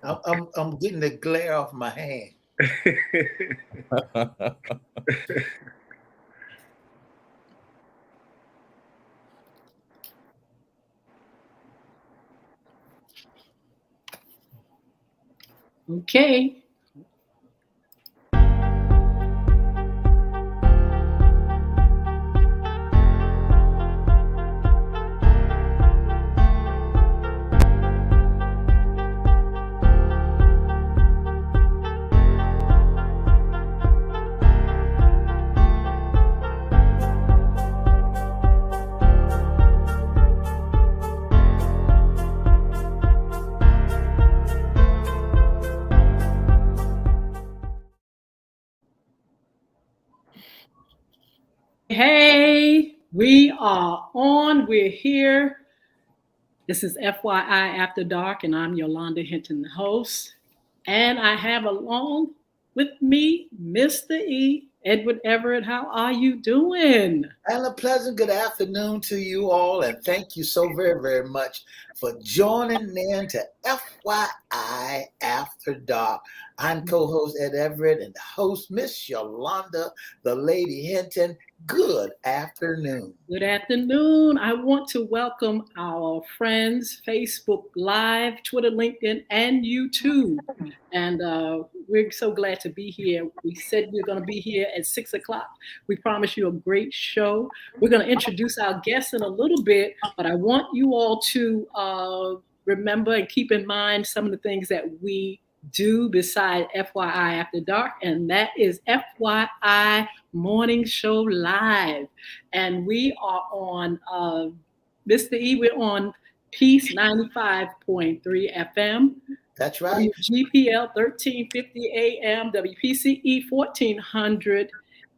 I'm getting the glare off my hand. Okay. Hey, we are on. We're here. This is FYI After Dark, and I'm Yolanda Hinton, the host. And I have along with me Mr. E, Edward Everett. How are you doing? And a pleasant good afternoon to you all, and thank you so very, very much for joining in to FYI After Dark. I'm co-host Ed Everett and the host Miss Yolanda, the Lady Hinton. Good afternoon. Good afternoon. I want to welcome our friends, Facebook Live, Twitter, LinkedIn, and YouTube. And we're so glad to be here. We said we're going to be here at 6 o'clock. We promise you a great show. We're going to introduce our guests in a little bit, but I want you all to remember and keep in mind some of the things that we do beside FYI After Dark, and that is FYI Morning Show Live. And we are on Mr. E, we're on Peace 95.3 FM. That's right. GPL 1350 AM, WPCE 1400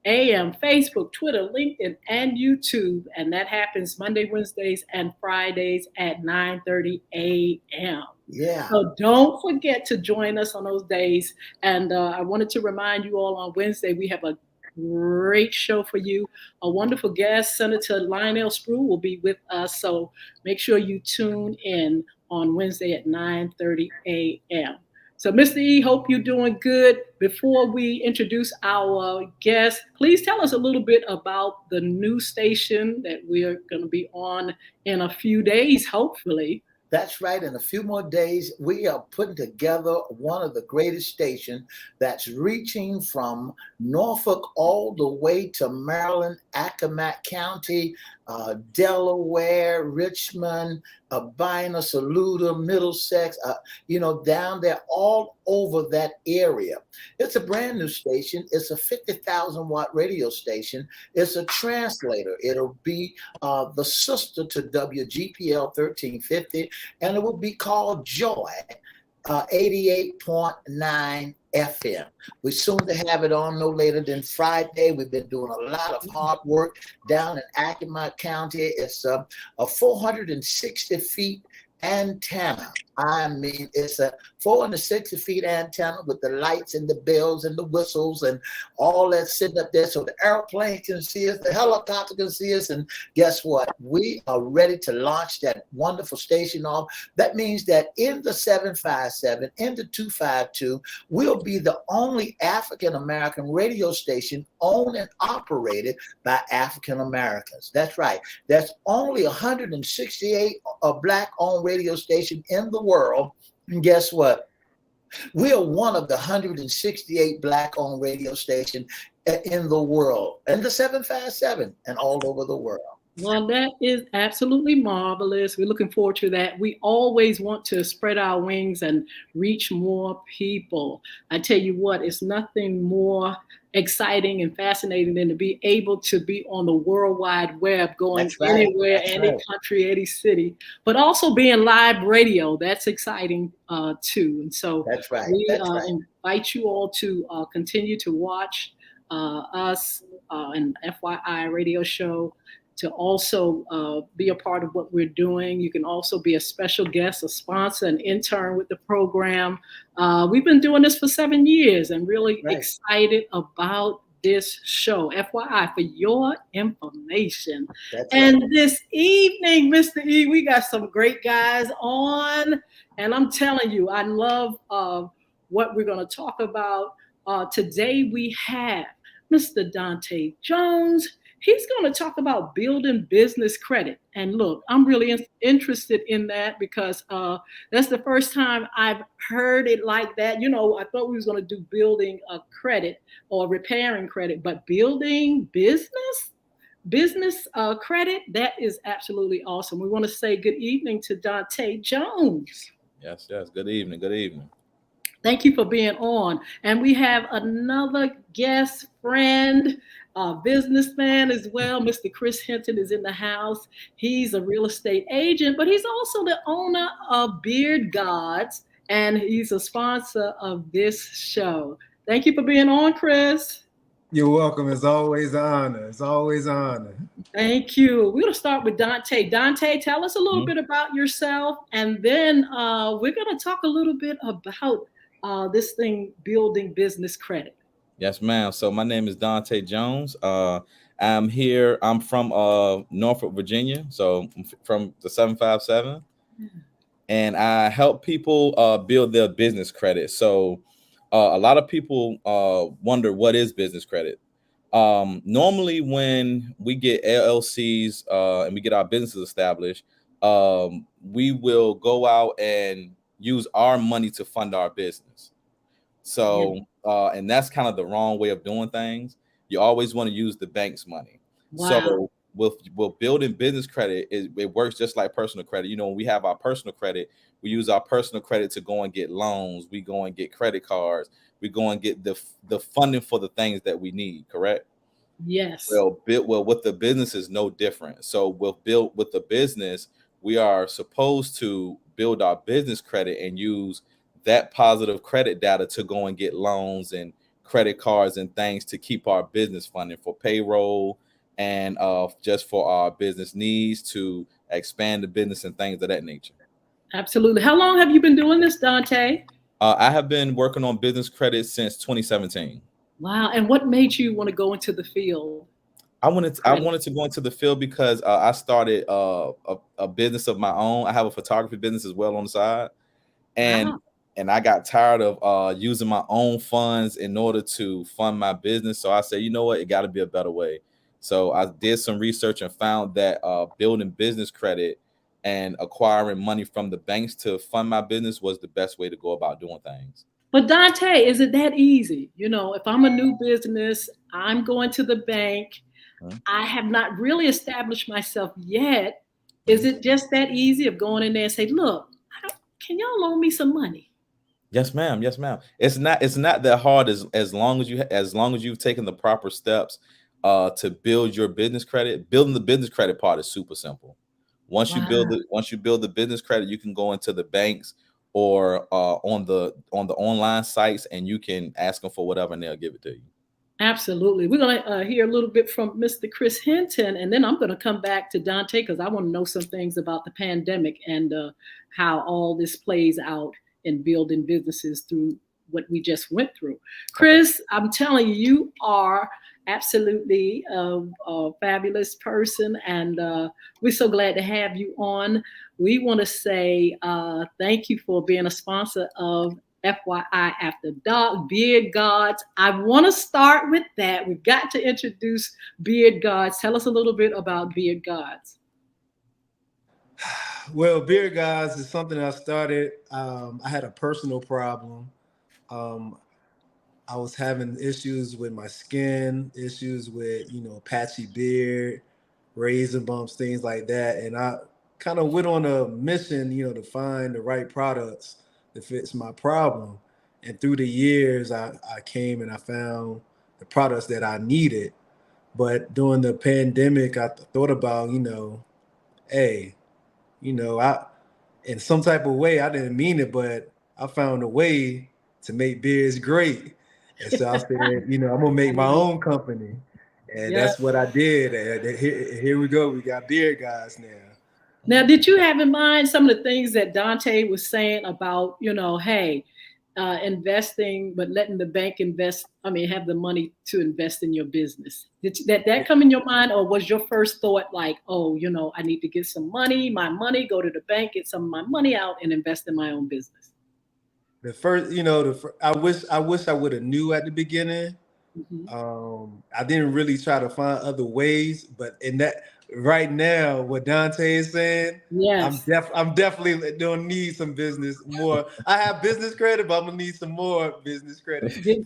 AM, Facebook, Twitter, LinkedIn, and YouTube. And that happens Monday, Wednesdays, and Fridays at 9:30 a.m. Yeah. So don't forget to join us on those days. And I wanted to remind you all on Wednesday, we have a great show for you. A wonderful guest, Senator Lionel Sproul, will be with us. So make sure you tune in on Wednesday at 9:30 a.m. So, Mr. E, hope you're doing good. Before we introduce our guest, please tell us a little bit about the new station that we're going to be on in a few days, hopefully. That's right. In a few more days, we are putting together one of the greatest stations that's reaching from Norfolk all the way to Maryland, Accomack County, Delaware, Richmond, Albina, Saluda, Middlesex, down there all over that area. It's a brand new station. It's a 50,000 watt radio station. It's a translator. It'll be the sister to WGPL 1350, and it will be called Joy 88.9 FM. We're soon to have it on no later than Friday. We've been doing a lot of hard work down in Accomack County. It's a 460 feet antenna. I mean, it's a 460 feet antenna with the lights and the bells and the whistles and all that sitting up there so the airplane can see us, the helicopter can see us, and guess what? We are ready to launch that wonderful station off. That means that in the 757, in the 252, we'll be the only African-American radio station owned and operated by African Americans. That's right. There's only 168 Black-owned radio stations in the world. And guess what? We are one of the 168 Black-owned radio stations in the world, and the 757, and all over the world. Well, that is absolutely marvelous. We're looking forward to that. We always want to spread our wings and reach more people. I tell you what, it's nothing more exciting and fascinating than to be able to be on the World Wide Web, going anywhere, any country, any city, but also being live radio. That's exciting too. And so we invite you all to continue to watch us and FYI radio show, to also be a part of what we're doing. You can also be a special guest, a sponsor, an intern with the program. We've been doing this for 7 years and really excited about this show. FYI, for your information. That's right. And this evening, Mr. E, we got some great guys on. And I'm telling you, I love what we're going to talk about. Today we have Mr. Dante Jones. He's going to talk about building business credit. And look, I'm really interested in that because that's the first time I've heard it like that. You know, I thought we was going to do building a credit or repairing credit, but building business credit, that is absolutely awesome. We want to say good evening to Dante Jones. Yes. Good evening. Good evening. Thank you for being on. And we have another guest friend, businessman as well. Mr. Chris Hinton is in the house. He's a real estate agent, but he's also the owner of Beard Gods, and he's a sponsor of this show. Thank you for being on, Chris. You're welcome. It's always an honor. It's always an honor. Thank you. We're going to start with Dante. Dante, tell us a little bit about yourself, and then we're going to talk a little bit about this thing, building business credit. Yes, ma'am. So my name is Dante Jones. I'm here. I'm from Norfolk, Virginia. So I'm from the 757. And I help people build their business credit. So a lot of people wonder, what is business credit? Normally when we get LLCs and we get our businesses established, we will go out and use our money to fund our business. So, and that's kind of the wrong way of doing things. You always want to use the bank's money. Wow. So with building business credit, it works just like personal credit. You know, when we have our personal credit, we use our personal credit to go and get loans. We go and get credit cards. We go and get the funding for the things that we need, correct? Yes. Well, with the business is no different. So with the business, we are supposed to build our business credit and use that positive credit data to go and get loans and credit cards and things to keep our business funding for payroll and just for our business needs to expand the business and things of that nature. Absolutely. How long have you been doing this, Dante? I have been working on business credit since 2017. Wow. And what made you want to go into the field? I wanted to go into the field because I started a business of my own. I have a photography business as well on the side, and I got tired of using my own funds in order to fund my business. So I said, you know what, it got to be a better way. So I did some research and found that building business credit and acquiring money from the banks to fund my business was the best way to go about doing things. But Dante, is it that easy? You know, if I'm a new business, I'm going to the bank. I have not really established myself yet. Is it just that easy of going in there and say, look, can y'all loan me some money? Yes, ma'am. Yes, ma'am. It's not that hard as long as you've taken the proper steps to build your business credit. Building the business credit part is super simple. Once you build the business credit, you can go into the banks or on the online sites, and you can ask them for whatever, and they'll give it to you. Absolutely. We're going to hear a little bit from Mr. Chris Hinton, and then I'm going to come back to Dante because I want to know some things about the pandemic and how all this plays out in building businesses through what we just went through. Chris, I'm telling you, you are absolutely a fabulous person, and we're so glad to have you on. We want to say thank you for being a sponsor of FYI After Dark, Beard Gods. I want to start with that. We've got to introduce Beard Gods. Tell us a little bit about Beard Gods. Well, Beard Gods is something I started. I had a personal problem. I was having issues with my skin, issues with, patchy beard, razor bumps, things like that. And I kind of went on a mission, to find the right products that fits my problem. And through the years, I came and I found the products that I needed. But during the pandemic, I thought about, hey, I, in some type of way, I didn't mean it, but I found a way to make beards great. And so I said, I'm gonna make my own company. And that's what I did. And here we go. We got Beard Gods now. Now, did you have in mind some of the things that Dante was saying about, hey, investing, but letting the bank have the money to invest in your business. Did that come in your mind, or was your first thought like, oh, I need to get some money, go to the bank, get some of my money out and invest in my own business? The first, I wish I would have knew at the beginning. I didn't really try to find other ways, but in that right now, what Dante is saying, yes, I'm definitely gonna need some business more. I have business credit, but I'm gonna need some more business credit. You're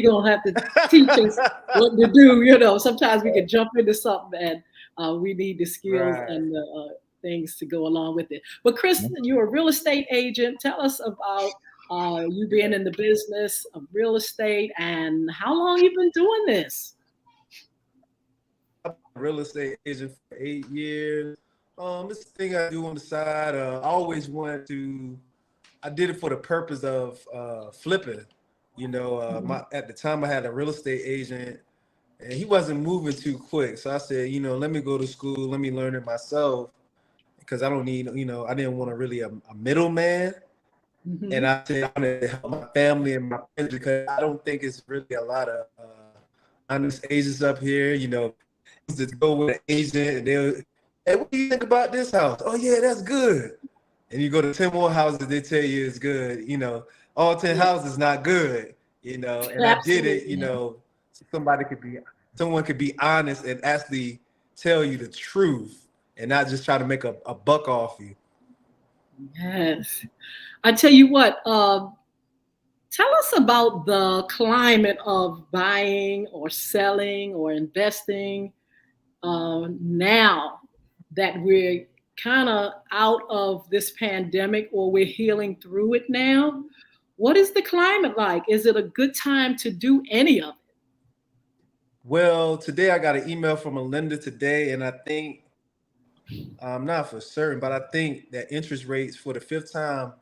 gonna have to teach us what to do. Sometimes we can jump into something and we need the skills and the things to go along with it. But Chris, you're a real estate agent. Tell us about you being in the business of real estate and how long you've been doing this. I'm a real estate agent for 8 years. This thing I do on the side. I always wanted to. I did it for the purpose of flipping. At the time I had a real estate agent, and he wasn't moving too quick. So I said, let me go to school, let me learn it myself, because I don't need, I didn't want a middleman. And I said I wanted to help my family and my friends, because I don't think it's really a lot of honest agents up here. Just go with an agent and they'll, hey, what do you think about this house? Oh yeah, that's good. And you go to 10 more houses, they tell you it's good. All 10 houses not good. And I did it. Someone could be honest and actually tell you the truth and not just try to make a buck off you. Yes. I tell you what, tell us about the climate of buying or selling or investing now that we're kind of out of this pandemic, or we're healing through it now. What is the climate like? Is it a good time to do any of it? Well, today I got an email from a lender today, and I think, I'm not for certain, but I think that interest rates for the 5th time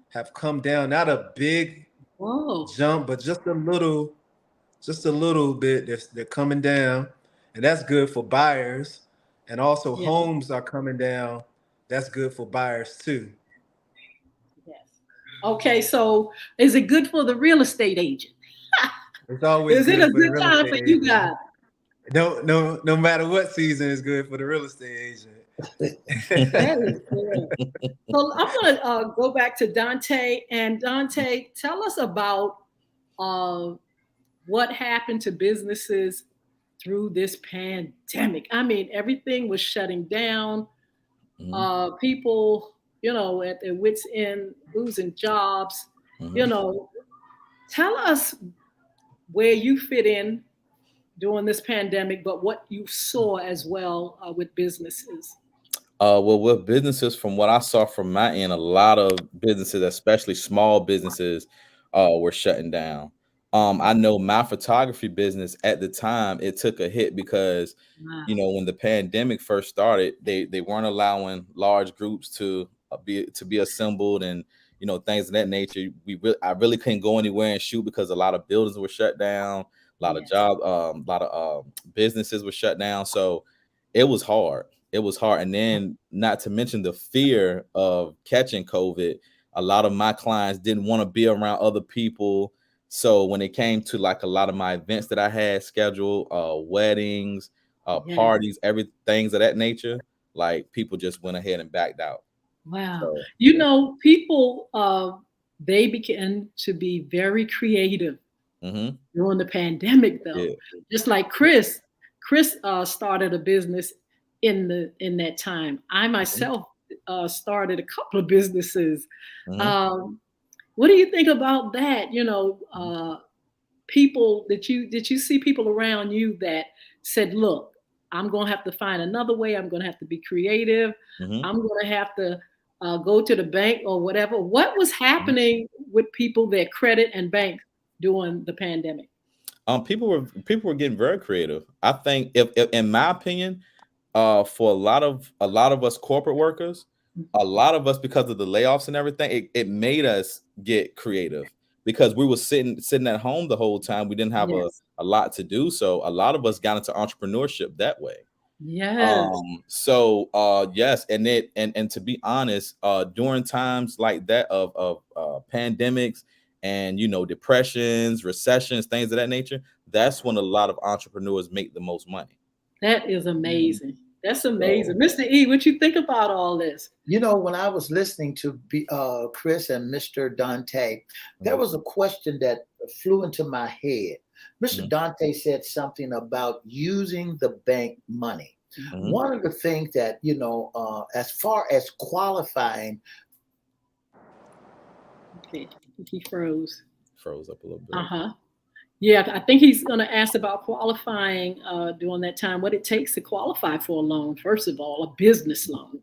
have come down. Not a big jump, but just a little bit. They're coming down, and that's good for buyers. And also homes are coming down. That's good for buyers too. Yes. Okay, so is it good for the real estate agent? It's always is it a good time for you guys? No matter what season is good for the real estate agent. That is good. So I'm going to go back to Dante. And Dante, tell us about what happened to businesses through this pandemic. I mean, everything was shutting down. People, at their wits' end, losing jobs. Tell us where you fit in during this pandemic, but what you saw as well with businesses. Well, with businesses, from what I saw from my end, a lot of businesses, especially small businesses, were shutting down. I know my photography business at the time, it took a hit because, when the pandemic first started, they weren't allowing large groups to be assembled and, things of that nature. I really couldn't go anywhere and shoot because a lot of buildings were shut down, a lot of businesses were shut down. So it was hard. It was hard. And then not to mention the fear of catching COVID. A lot of my clients didn't want to be around other people. So when it came to like a lot of my events that I had scheduled, weddings, parties, things of that nature, like people just went ahead and backed out. Wow. So, people, they began to be very creative during the pandemic, though. Yeah. Just like Chris started a business in that time. I myself started a couple of businesses. What do you think about that? People did you see people around you that said, look, I'm going to have to find another way. I'm going to have to be creative. I'm going to have to go to the bank or whatever. What was happening with people, their credit and bank during the pandemic? People were getting very creative. I think if in my opinion, for a lot of us corporate workers, a lot of us, because of the layoffs and everything, it made us get creative because we were sitting at home the whole time. We didn't have a lot to do. So a lot of us got into entrepreneurship that way. Yes. Yes. And to be honest, during times like that of pandemics and depressions, recessions, things of that nature, that's when a lot of entrepreneurs make the most money. That is amazing. That's amazing. So, Mr. E, what you think about all this? When I was listening to Chris and Mr. Dante, there was a question that flew into my head. Mr. Dante said something about using the bank money. One of the things that, as far as qualifying. Okay, he froze. Froze up a little bit. Yeah, I think he's going to ask about qualifying during that time, what it takes to qualify for a loan, first of all, a business loan.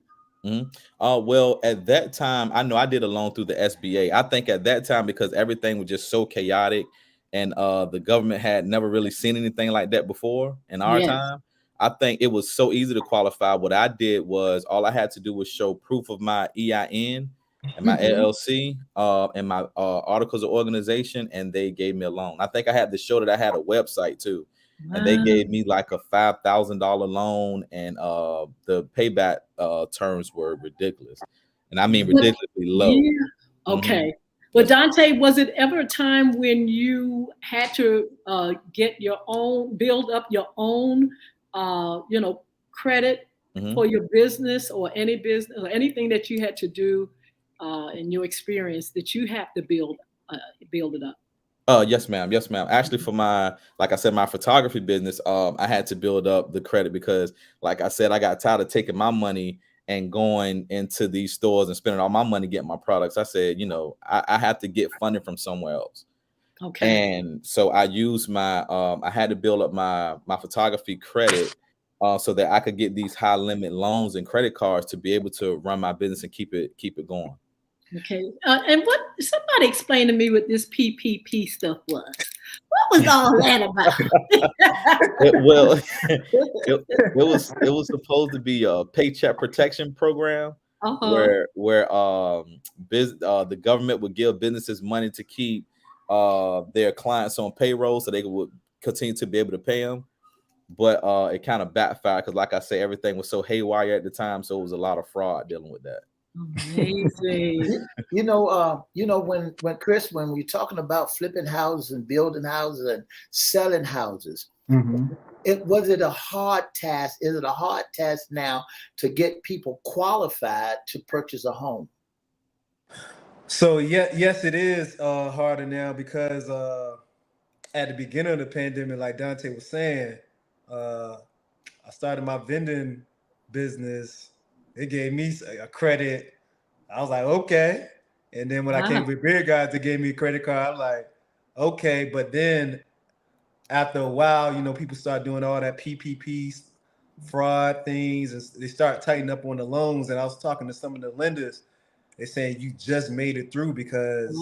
Well, at that time, I know I did a loan through the SBA. I think at that time, because everything was just so chaotic and the government had never really seen anything like that before in our time, I think it was so easy to qualify. What I did was all I had to do was show proof of my EIN and my LLC and my articles of organization, and they gave me a loan. I think I had to show that I had a website too. And they gave me like a $5,000 loan, and the payback terms were ridiculous, and I mean ridiculously low. Okay. Well, Dante, was it ever a time when you had to build up your own, credit for your business or any business or anything that you had to do in your experience that you have to build it up? Yes, ma'am. Yes, ma'am. Actually, for like I said, my photography business, I had to build up the credit because, like I said, I got tired of taking my money and going into these stores and spending all my money getting my products. I said, I have to get funding from somewhere else. Okay. And so I used I had to build up my photography credit so that I could get these high limit loans and credit cards to be able to run my business and keep it going. Okay. And somebody explain to me what this PPP stuff was. What was all that about? It was supposed to be a paycheck protection program where the government would give businesses money to keep their clients on payroll so they would continue to be able to pay them. But it kind of backfired because, like I say, everything was so haywire at the time, so it was a lot of fraud dealing with that. Amazing. When Chris, when we're talking about flipping houses and building houses and selling houses, was it a hard task? Is it a hard task now to get people qualified to purchase a home? So yes, it is harder now because at the beginning of the pandemic, like Dante was saying, I started my vending business. They gave me a credit. I was like, okay. And then when I came with Beer Guys, they gave me a credit card. I'm like, okay. But then after a while, people start doing all that PPP fraud things, and they start tightening up on the loans. And I was talking to some of the lenders. They're saying you just made it through because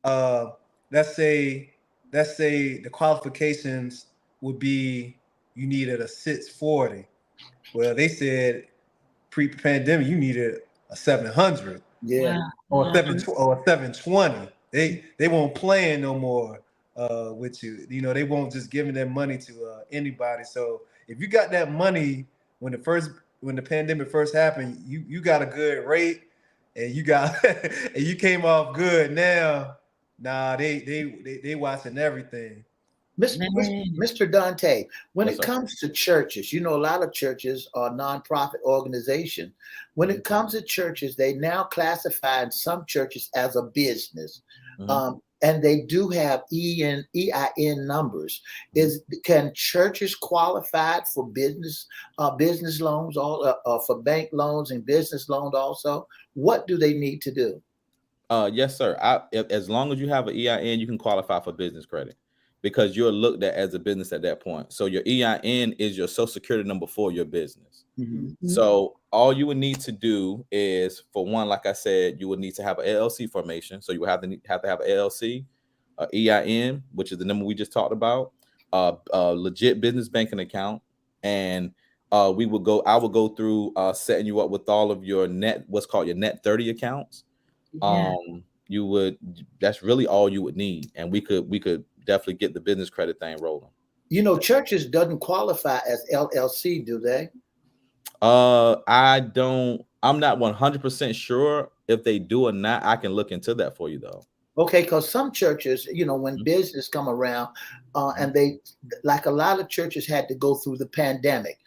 let's say the qualifications would be you needed a 640. Well, they said pre-pandemic you needed a 700, or a 720. They won't plan no more with you. They won't just giving their money to anybody. So if you got that money when the pandemic first happened, you got a good rate and you got and you came off good. Now, they watching everything. Mr. Dante, when it comes to churches, a lot of churches are nonprofit organizations. When it comes to churches, they now classify in some churches as a business. And they do have EIN numbers. Can churches qualify for business loans, for bank loans and business loans also? What do they need to do? Yes, sir. As long as you have an EIN, you can qualify for business credit, because you're looked at as a business at that point. So your EIN is your social security number for your business. So all you would need to do is, for one, like I said, you would need to have an LLC formation. So you would have to have an LLC, EIN, which is the number we just talked about, a legit business banking account, and I would go through setting you up with all of your what's called your net 30 accounts. That's really all you would need, and we could definitely get the business credit thing rolling. Churches doesn't qualify as LLC, do they? I'm not 100% sure if they do or not. I can look into that for you though. Okay, because some churches, when business come around, and they, like a lot of churches had to go through the pandemic.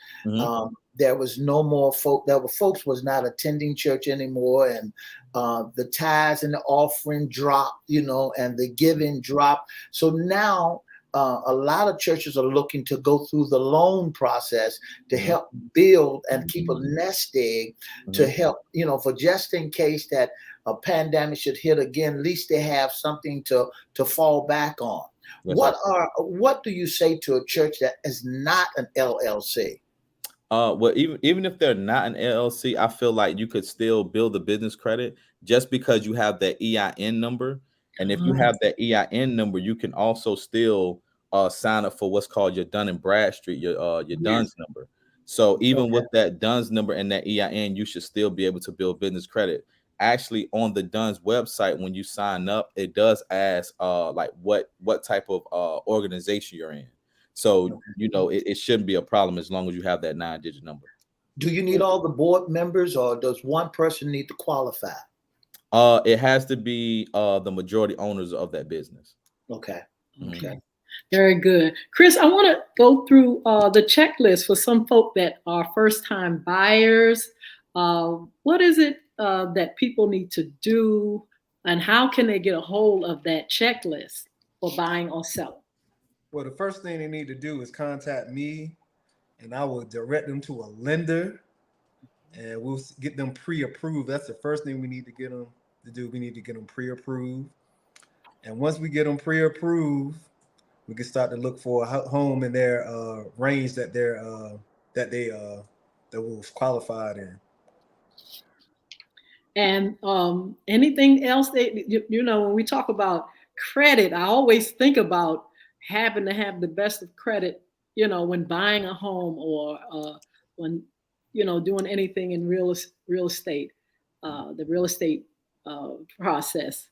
There was no more folks was not attending church anymore, and the tithes and the offering dropped, and the giving dropped. So now a lot of churches are looking to go through the loan process to help build and keep a nest egg to help, for just in case that a pandemic should hit again, at least they have something to fall back on. Yes, What do you say to a church that is not an LLC? Well, even if they're not an LLC, I feel like you could still build a business credit just because you have that EIN number. And if you have that EIN number, you can also still sign up for what's called your Dun and Bradstreet, your DUNS number. So even with that DUNS number and that EIN, you should still be able to build business credit. Actually, on the DUNS website, when you sign up, it does ask like what type of organization you're in. So, it shouldn't be a problem as long as you have that 9-digit number. Do you need all the board members, or does one person need to qualify? It has to be the majority owners of that business. Okay. Okay. Very good. Chris, I want to go through the checklist for some folk that are first-time buyers. What is it that people need to do, and how can they get a hold of that checklist for buying or selling? Well, the first thing they need to do is contact me, and I will direct them to a lender, and we'll get them pre-approved. That's the first thing we need to get them to do. We need to get them pre-approved. And once we get them pre-approved, we can start to look for a home in their range that they will qualified in. And anything else when we talk about credit, I always think about having to have the best of credit, when buying a home or when, doing anything in real estate, the real estate process.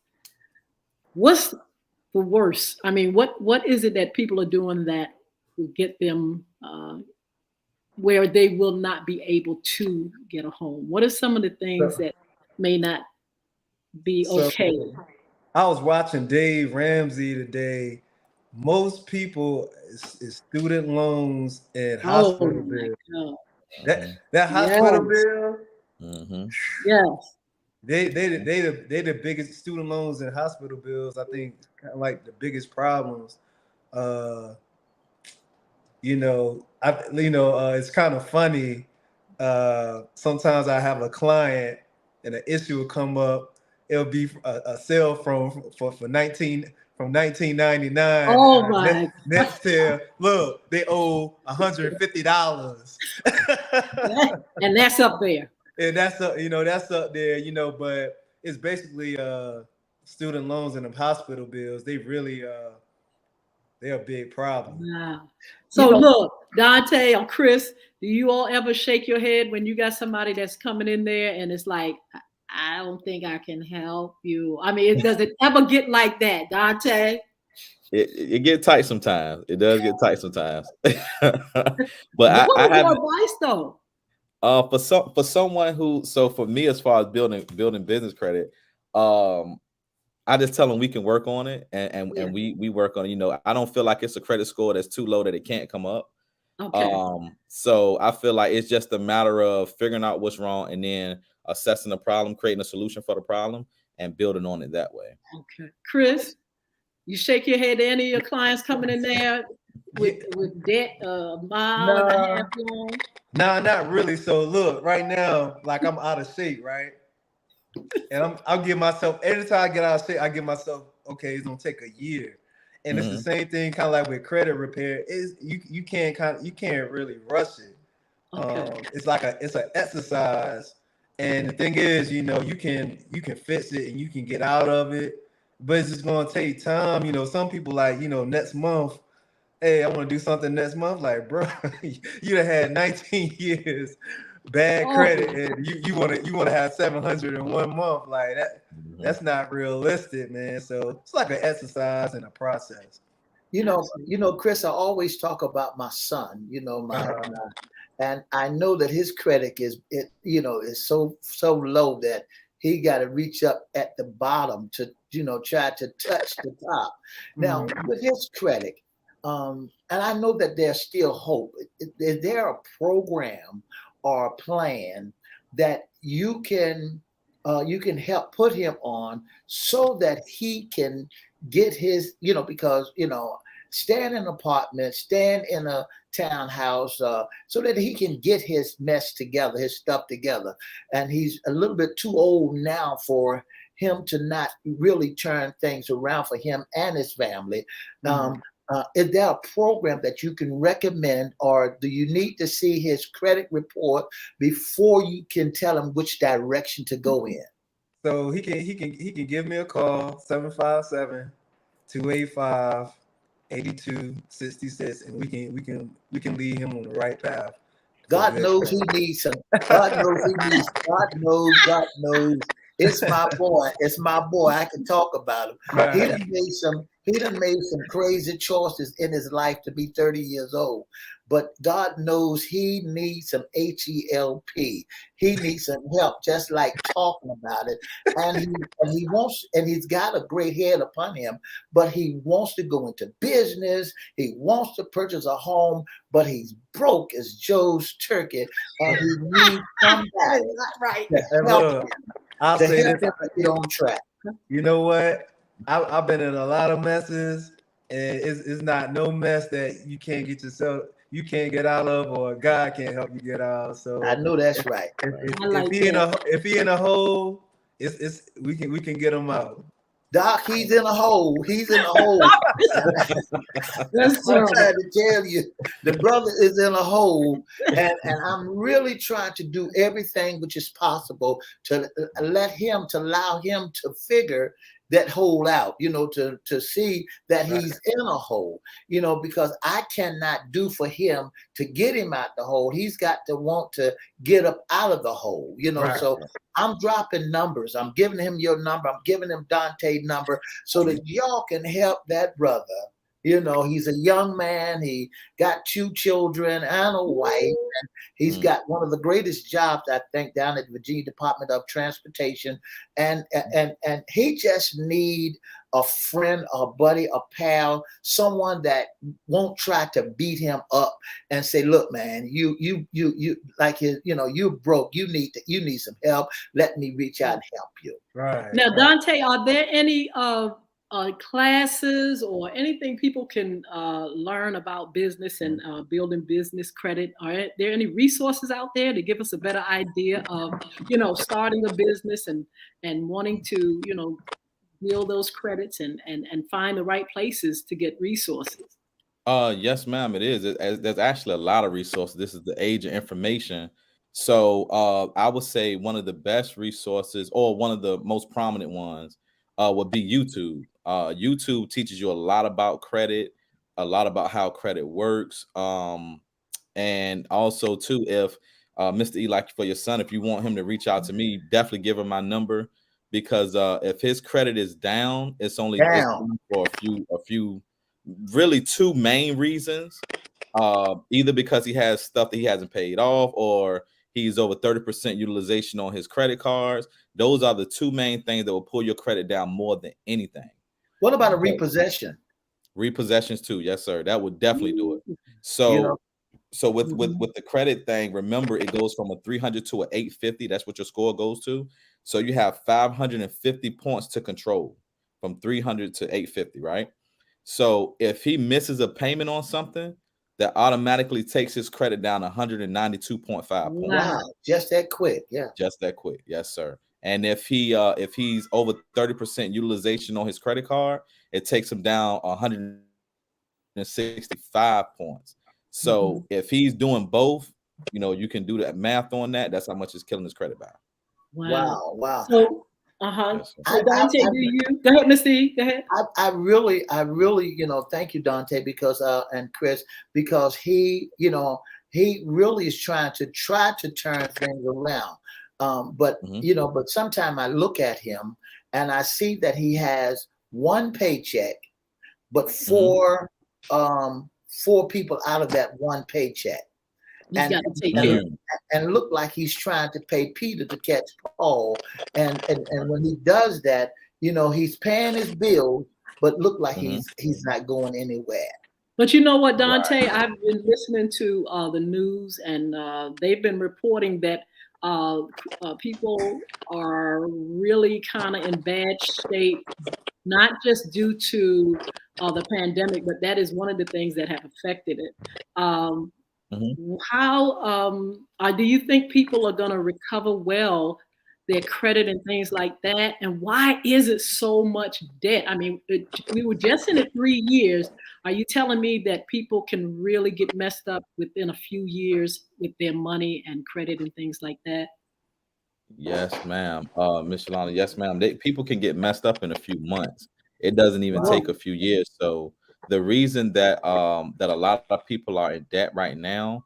What's the worst? I mean, what is it that people are doing that will get them where they will not be able to get a home? What are some of the things that may not be okay? So, I was watching Dave Ramsey today. Most people is student loans and hospital bills. That hospital bill. Yes. They the biggest student loans and hospital bills. I think kind of like the biggest problems. It's kind of funny. Sometimes I have a client and an issue will come up. It'll be a sale from 1999. Oh my! Next sale, look, they owe $150. And that's up there. And that's up there, but it's basically student loans and them hospital bills. They really they're a big problem. Wow. So look, Dante or Chris, do you all ever shake your head when you got somebody that's coming in there and it's like, I don't think I can help you? I mean, does it ever get like that, Dante? It gets tight sometimes. It does get tight sometimes. But what I is have your advice though? For someone who, so for me, as far as building business credit, I just tell them we can work on it, and we work on it. I don't feel like it's a credit score that's too low that it can't come up. Okay. So I feel like it's just a matter of figuring out what's wrong and then assessing the problem, creating a solution for the problem, and building on it that way. Okay. Chris, you shake your head to any of your clients coming in there with debt, mile and a half long? No, not really. So look, right now, like I'm out of shape, right? And I'll give myself, every time I get out of shape, I give myself, okay, it's gonna take a year. And it's the same thing, kind of like with credit repair. Is you can't really rush it. Okay. It's an exercise. And the thing is, you can fix it and you can get out of it, but it's just gonna take time. Some people like, next month, hey, I want to do something next month. Like, bro, you done had 19 years bad credit, and you want to have 700 in 1 month. Like that, that's not realistic, man. So it's like an exercise and a process. Chris, I always talk about my son. And I know that his credit is so low that he got to reach up at the bottom to, try to touch the top. Now, with his credit, and I know that there's still hope. Is there a program or a plan that you can help put him on so that he can get his, because, staying in an apartment, staying in a townhouse, so that he can get his mess together, his stuff together. And he's a little bit too old now for him to not really turn things around for him and his family. Is there a program that you can recommend, or do you need to see his credit report before you can tell him which direction to go in? So he can give me a call, 757-285-8266, and we can lead him on the right path. God knows he needs some. God knows. It's my boy. It's my boy. I can talk about him. Right. He done made some crazy choices in his life to be 30 years old. But God knows he needs some HELP. He needs some help, just like talking about it. And he's got a great head upon him, but he wants to go into business. He wants to purchase a home, but he's broke as Joe's turkey, and he needs somebody Right. to help him. I'll say this. Get on track. You know what? I've been in a lot of messes, and it's not no mess that you can't get out of, or God can't help you get out. So I know that's right. If he in a hole, we can get him out. Doc, he's in a hole. He's in a hole. That's I'm trying to tell you, the brother is in a hole, and I'm really trying to do everything which is possible to allow him to figure that hole out, to see that he's in a hole, because I cannot do for him to get him out the hole. He's got to want to get up out of the hole, Right. So I'm dropping numbers. I'm giving him your number. I'm giving him Dante's number so that y'all can help that brother. He's a young man. He got 2 children and a wife. And he's got one of the greatest jobs, I think, down at the Virginia Department of Transportation. And he just need a friend, a buddy, a pal, someone that won't try to beat him up and say, "Look, man, you like you're broke. You need some help. Let me reach out and help you." Right. Now, Dante, are there any classes or anything people can learn about business and building business credit? Are there any resources out there to give us a better idea of, starting a business and wanting to, build those credits and find the right places to get resources? Yes, ma'am, it is. There's actually a lot of resources. This is the age of information. So I would say one of the best resources, or one of the most prominent ones, would be YouTube. YouTube teaches you a lot about credit, a lot about how credit works. And also too, if Mr. E, like for your son, if you want him to reach out to me, definitely give him my number, because if his credit is down, it's only Down. for a few, really 2 main reasons. Either because he has stuff that he hasn't paid off, or he's over 30% utilization on his credit cards. Those are the 2 main things that will pull your credit down more than anything. What about a repossession? Repossessions too, yes, sir. That would definitely do it. So with the credit thing, remember, it goes from a 300 to an 850. That's what your score goes to. So you have 550 points to control from 300 to 850, right? So if he misses a payment on something, that automatically takes his credit down 192.5 points. Wow, just that quick. Yeah. Just that quick. Yes, sir. And if he's over 30% utilization on his credit card, it takes him down 165 points. So if he's doing both, you can do that math on that. That's how much it's killing his credit by. Wow. So, Yes, so Dante, go ahead, Mr. E, go ahead. I really, thank you, Dante, because and Chris, because he really is trying to turn things around. But sometimes I look at him and I see that he has 1 paycheck, but 4 people out of that 1 paycheck. He's and got to take care of Mm, and look like he's trying to pay Peter to catch Paul. And when he does that, he's paying his bills, but look like mhm. he's not going anywhere. But you know what, Right. Dante? I've been listening to the news, and they've been reporting that uh, people are really kind of in bad shape, not just due to the pandemic, but that is one of the things that have affected it. Um, Mhm. how do you think people are going to recover well their credit and things like that? And why is it so much debt? I mean, we were just in it 3 years. Are you telling me that people can really get messed up within a few years with their money and credit and things like that? Yes, ma'am. Miss Yolanda, yes, ma'am. People can get messed up in a few months. It doesn't even Whoa. take a few years. So the reason that a lot of people are in debt right now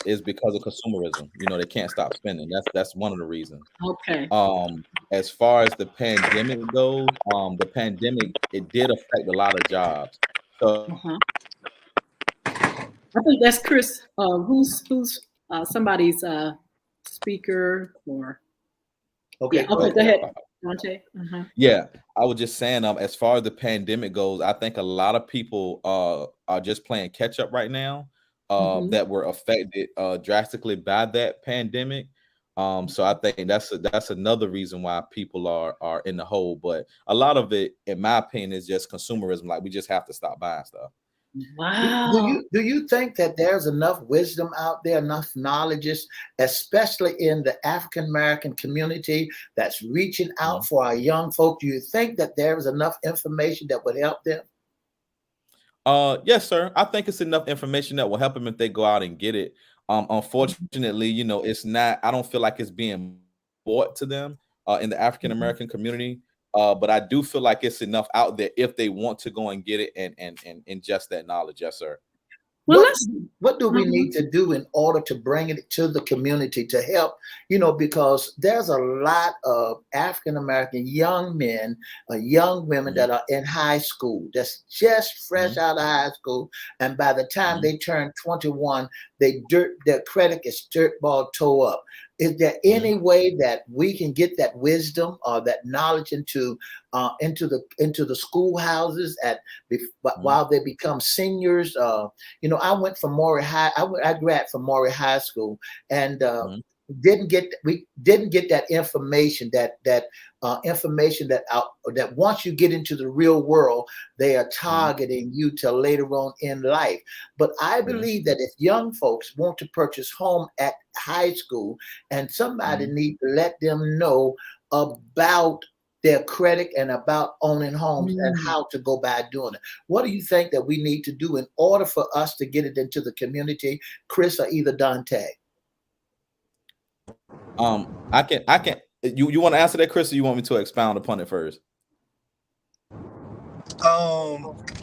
is because of consumerism. They can't stop spending. That's one of the reasons. Okay. As far as the pandemic goes, the pandemic it did affect a lot of jobs. So Uh-huh. I think that's Chris. Who's somebody's speaker or yeah. Okay, go Okay, ahead. go ahead, Dante. Uh-huh. yeah, I was just saying, as far as the pandemic goes, I think a lot of people are just playing catch up right now, Mm-hmm. that were affected drastically by that pandemic. So I think that's another reason why people are in the hole. But a lot of it, in my opinion, is just consumerism. Like we just have to stop buying stuff. Wow. Do you think that there's enough wisdom out there, enough knowledge, especially in the African American community, that's reaching Mhm. out for our young folk? Do you think that there is enough information that would help them? Yes, sir. I think it's enough information that will help them if they go out and get it. Unfortunately, it's not. I don't feel like it's being bought to them in the African Mhm. American community. But I do feel like it's enough out there if they want to go and get it and ingest that knowledge. Yes, sir. Well, What let's. what do we Uh-huh. need to do in order to bring it to the community to help? Because there's a lot of African American young men, young women Mhm, that are in high school, that's just fresh mhm, out of high school, and by the time mhm, they turn 21, their credit is dirtball toe up. Is there mhm, any way that we can get that wisdom or that knowledge into the schoolhouses mhm, while they become seniors? I went from Maury High. I graduated from Maury High School, and mhm, we didn't get that information information that once you get into the real world, they are mhm, targeting you till later on in life. But I mhm, believe that if young folks want to purchase home at high school, and somebody mhm, need to let them know about their credit and about owning homes and Mm. how to go by doing it. What do you think that we need to do in order for us to get it into the community, Chris or either Dante? I can. You want to answer that, Chris, or you want me to expound upon it first?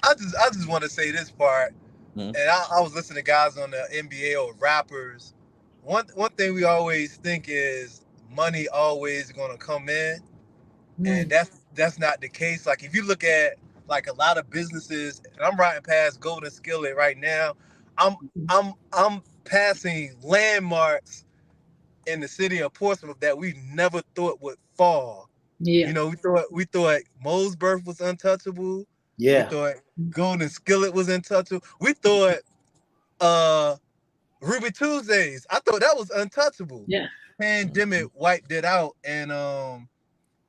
I just want to say this part, Mhm, and I was listening to guys on the NBA or rappers. One thing we always think is money always going to come in, and Mm. that's not the case. Like if you look at like a lot of businesses, and I'm riding past Golden Skillet right now, I'm I'm passing landmarks in the city of Portsmouth that we never thought would fall. Yeah. We thought Mosburg was untouchable. We Yeah. thought Golden Skillet was untouchable. We thought uh Ruby Tuesdays. I thought that was untouchable. Yeah. Pandemic mhm, wiped it out, and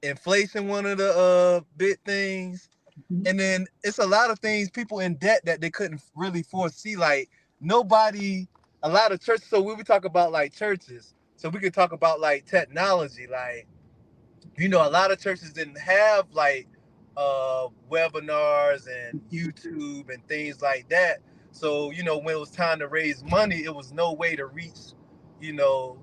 inflation one of the big things. Mhm. And then it's a lot of things people in debt that they couldn't really foresee. Like nobody, a lot of churches. So when we talk about like churches, so we could talk about like technology. Like a lot of churches didn't have like webinars and YouTube and things like that. So when it was time to raise money, it was no way to you know,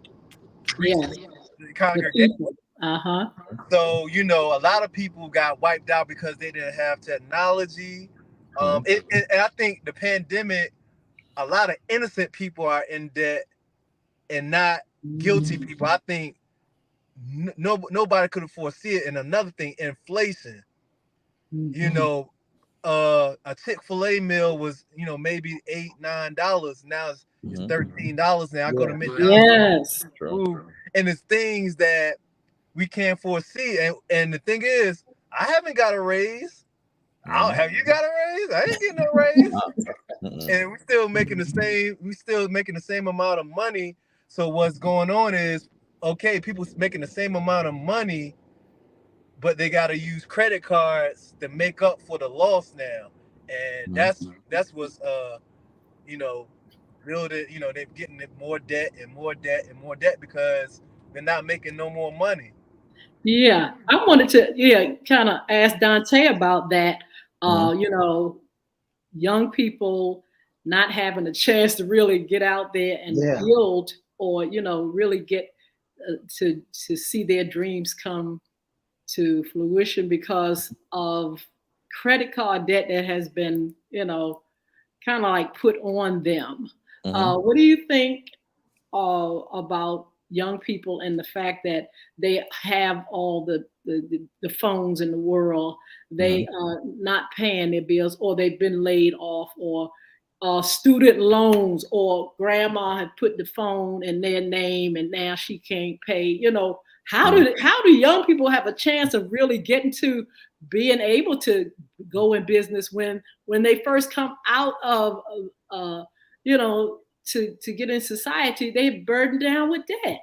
reach Yes. the The congregation. people. Uh-huh. So a lot of people got wiped out because they didn't have technology. mhm, And I think the pandemic, a lot of innocent people are in debt and not guilty Mm. people. I think nobody could have foresee it. And another thing, inflation. You Mhm. know, a Chick-fil-A meal was, maybe $8-9. Now it's $13 now. I go to Yeah. McDonald's. Yes. Food, and it's things that we can't foresee. And the thing is, I haven't got a raise. Have you got a raise? I ain't getting no raise. And we still making the same amount of money. So what's going on is, okay, people making the same amount of money, but they got to use credit cards to make up for the loss now. And that's what's building, they're getting more debt and more debt and more debt because they're not making no more money. Yeah, I wanted to kind of ask Dante about that. Young people not having a chance to really get out there and build, or really get to see their dreams come to fruition because of credit card debt that has been kind of like put on them. What do you think about young people and the fact that they have all the phones in the world, they are not paying their bills, or they've been laid off, or student loans, or grandma had put the phone in their name and now she can't pay? How do young people have a chance of really getting to being able to go in business when they first come out of to get in society, they're burdened down with debt?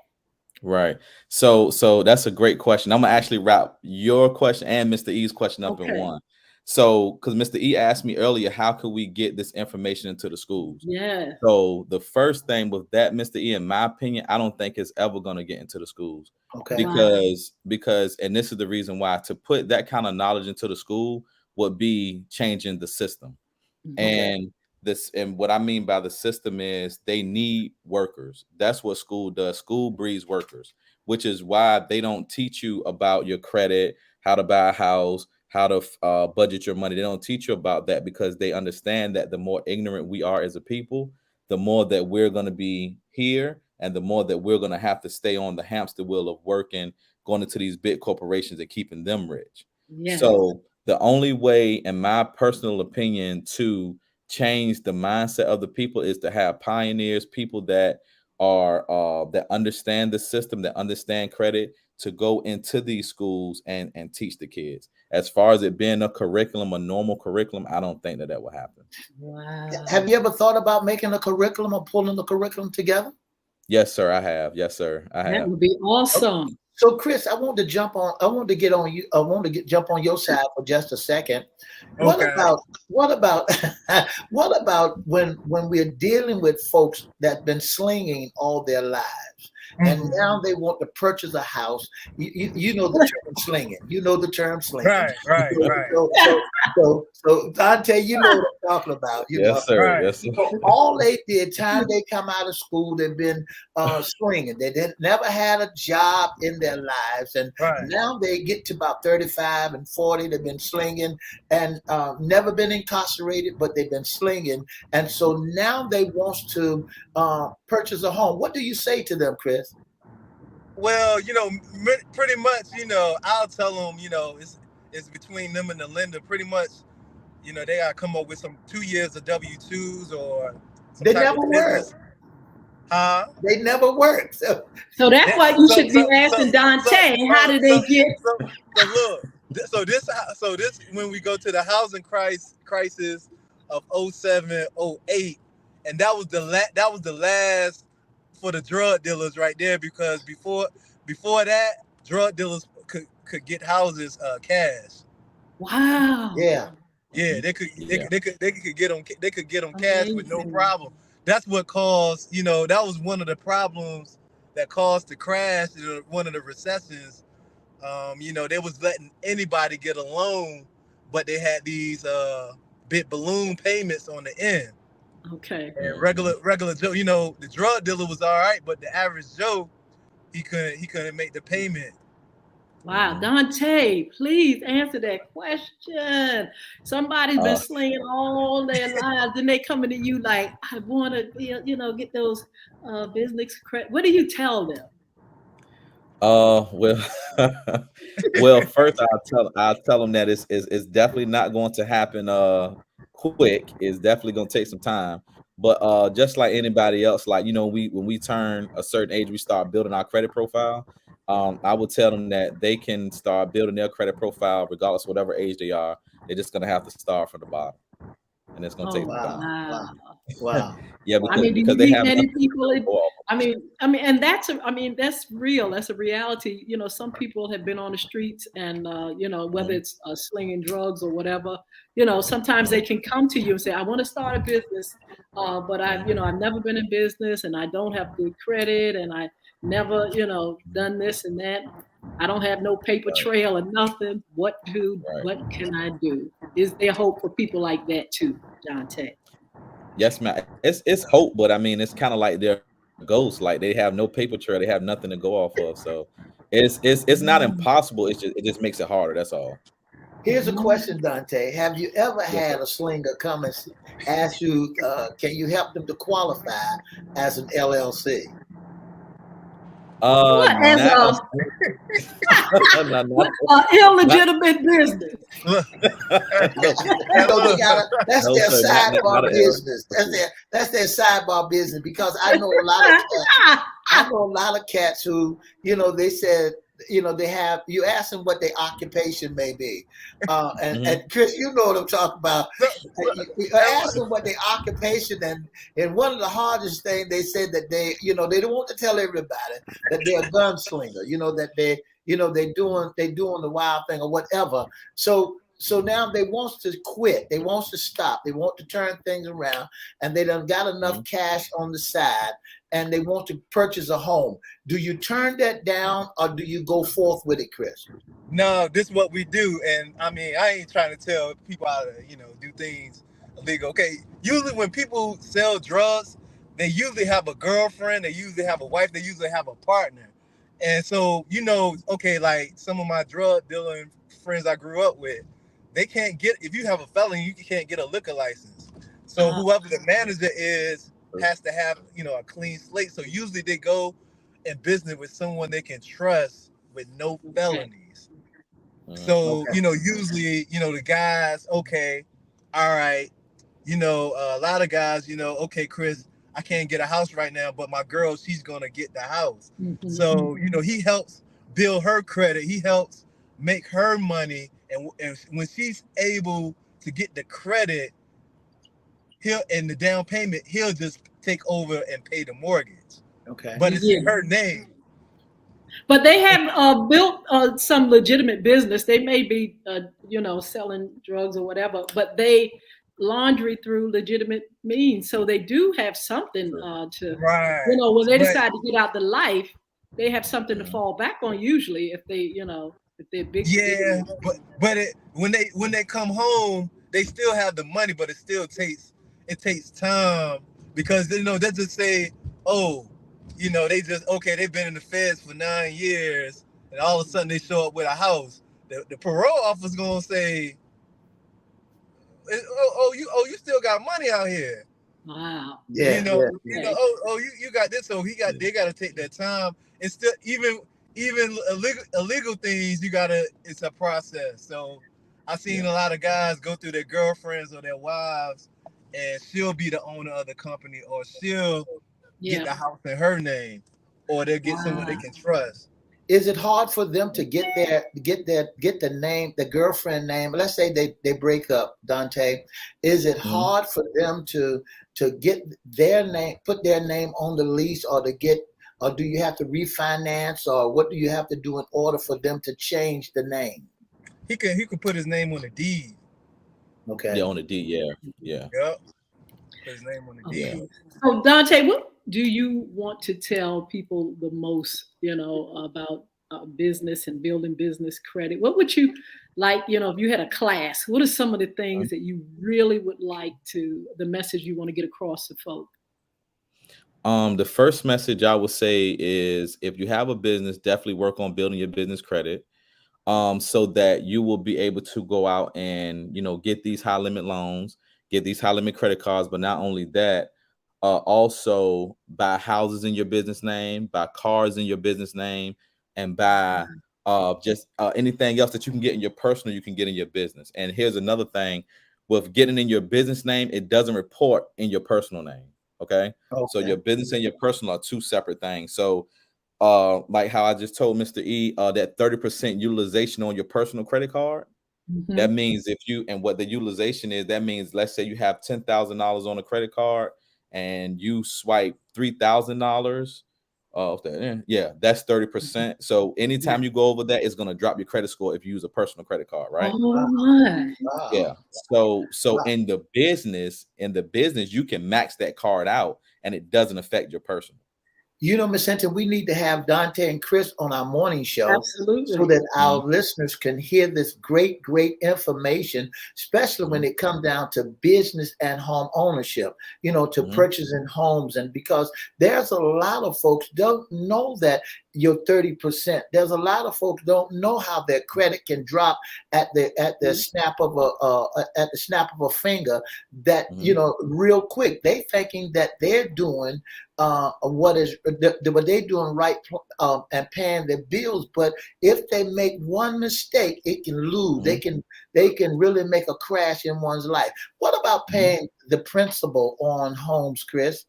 Right. So that's a great question. I'm gonna actually wrap your question and Mr. E's question up in one. So, because Mr. E asked me earlier, how could we get this information into the schools? Yeah. So the first thing with that, Mr. E, in my opinion, I don't think it's ever going to get into the schools. Okay. Because, and this is the reason why, to put that kind of knowledge into the school would be changing the system. And what I mean by the system is they need workers. That's what school does. School breeds workers, which is why they don't teach you about your credit, how to buy a house, how to budget your money. They don't teach you about that because they understand that the more ignorant we are as a people, the more that we're going to be here and the more that we're going to have to stay on the hamster wheel of working, going into these big corporations and keeping them rich. Yes. So the only way, in my personal opinion, to change the mindset of the people is to have pioneers, people that are that understand the system, that understand credit, to go into these schools and teach the kids. As far as it being a curriculum, a normal curriculum, I don't think that will happen. Wow. Have you ever thought about making a curriculum or pulling the curriculum together? Yes, sir, I have. Yes, sir, I have. That would be awesome. Okay. So, Chris, I want to jump on your side for just a second. Okay. What about when we're dealing with folks that've been slinging all their lives? And now they want to purchase a house. You know the term slinging. You know the term slinging. Right. So Dante, you know what I'm talking about. Yes, sir. Right. Yes, sir. So all they did, time they come out of school, they've been slinging. They never had a job in their lives, and now they get to about 35 and 40. They've been slinging and never been incarcerated, but they've been slinging. And so now they want to purchase a home. What do you say to them, Chris? Well, pretty much, I'll tell them, it's between them and the lender. Pretty much, they gotta come up with some 2 years of W-2s or some They type never of work. business. Huh? They never work. So that's why you should be asking Dante, how did they get? So this when we go to the housing crisis of 07, 08, and that was the last for the drug dealers right there, because before that, drug dealers could get houses cash. Wow. Yeah, they could get them cash with no problem. That's what caused, that was one of the problems that caused the crash, one of the recessions. They was letting anybody get a loan, but they had these big balloon payments on the end. Okay. And regular Joe, the drug dealer was all right, but the average Joe, he couldn't make the payment. Wow, Dante, please answer that question. Somebody's been slinging all their lives, then they coming to you like, I want to, get those business credit. What do you tell them? Well, well, first I'll tell them that it's definitely not going to happen quick. It's definitely going to take some time. But just like anybody else, like we when we turn a certain age, we start building our credit profile. I would tell them that they can start building their credit profile regardless of whatever age they are. They're just gonna have to start from the bottom, and it's gonna take Oh, some time. Wow. wow. Wow. Yeah, I mean, do because you they meet have many nothing people? to go off And that's real. That's a reality. Some people have been on the streets, and of. whether it's slinging drugs or whatever, sometimes Mhm, they can come to you and say, "I want to start a business, but mhm, I've never been in business, and I don't have good credit, and I never, mhm. done this and that. I don't have no paper Right, trail or nothing. right. What can I do?" Is there hope for people like that too, Dante? Yes, man. It's hope, but I mean, it's kind of like they're ghosts. Like they have no paper trail. They have nothing to go off of. So it's not Mm. impossible. It just makes it harder. That's all. Here's a Mhm. question, Dante. Have you ever Yes, sir. had a slinger come and ask you, can you help them to qualify as an LLC? What as Not a a not not illegitimate business? Look, no, You know, they look, gotta. That's no, their sir. Not sidebar a business. LLC. That's their sidebar business because I know a lot of cats. I know a lot of cats who, they said, they have. You ask them what their occupation may be, and Mhm. Chris, you know what I'm talking about. You ask look, them what their occupation, and one of the hardest things they said that they don't want to tell everybody that they're a gunslinger. That they doing the wild thing or whatever. So now they want to quit. They want to stop. They want to turn things around, and they done got enough Mhm. cash on the side, and they want to purchase a home. Do you turn that down, or do you go forth with it, Chris? no, this is what we do, and I mean, I ain't trying to tell people how to, do things illegal. Okay, usually when people sell drugs, they usually have a girlfriend, they usually have a wife, they usually have a partner, and so okay, like some of my drug dealing friends I grew up with, they can't get if you have a felony, you can't get a liquor license. So Uh, whoever the manager is has to have a clean slate. So usually they go in business with someone they can trust with no okay. felonies. Mhm. So, Okay. usually, the guys, okay, all right, a lot of guys, okay, Chris, I can't get a house right now, but my girl, she's gonna get the house. Mhm. So, he helps build her credit. He helps make her money, and when she's able to get the credit, he'll and the down payment, he'll just take over and pay the mortgage. Okay. But it's in Yeah. her name. But they have built some legitimate business. They may be, selling drugs or whatever, but they laundry through legitimate means. So they do have something True. to, Right. when they But decide to get out the life, they have something to Mhm. fall back on. Usually, if they're big. yeah, but when they come home, they still have the money, but it takes time because they just say, oh, they just okay, they've been in the feds for 9 years, and all of a sudden they show up with a house. The parole officer gonna say, you still got money out here. Wow. Yeah. Yeah. Yeah. You got this. So they got to take their time, and still even illegal things. It's a process. So I've seen Yeah. a lot of guys go through their girlfriends or their wives, and she'll be the owner of the company, or she'll get Yeah. the house in her name, or they'll get someone they Wow. can trust. Is it hard for them to get the name, the girlfriend name? Let's say they break up, Dante. Is it Mhm. hard for them to get their name, put their name on the lease, or do you have to refinance, or what do you have to do in order for them to change the name? He could put his name on the deed. Yeah, Okay. on the D. Yeah, yeah, Yep, put his name on the yeah. deed. Okay. So Dante, what do you want to tell people the most, about business and building business credit? What would you like, if you had a class, what are some of the things that you really would like the message you want to get across to folk? The first message I would say is if you have a business, definitely work on building your business credit. So that you will be able to go out and get these high limit loans, get these high limit credit cards. But not only that, also buy houses in your business name, buy cars in your business name, and buy just anything else that you can get in your personal, you can get in your business. And here's another thing: with getting in your business name, it doesn't report in your personal name. Okay, so your business and your personal are two separate things. So like how I just told Mr. E, that 30% utilization on your personal credit card. Mhm. That means if you, and what the utilization is, that means let's say you have $10,000 on a credit card and you swipe $3,000. Yeah, that's 30%. So anytime you go over that, it's gonna drop your credit score if you use a personal credit card, right? Oh my. Wow. Yeah. So Wow. in the business, you can max that card out and it doesn't affect your personal. You know, Ms. Hinton, we need to have Dante and Chris on our morning show Absolutely. so that our listeners can hear this great, great information, especially when it comes down to business and home ownership, you know, to purchasing homes. And because there's a lot of folks don't know that your 30%. There's a lot of folks don't know how their credit can drop at the snap of a finger. That you know, real quick. They thinking that they're doing what they're doing right and paying their bills. But if they make one mistake, it can lose. They can really make a crash in one's life. What about paying the principal on homes, Chris?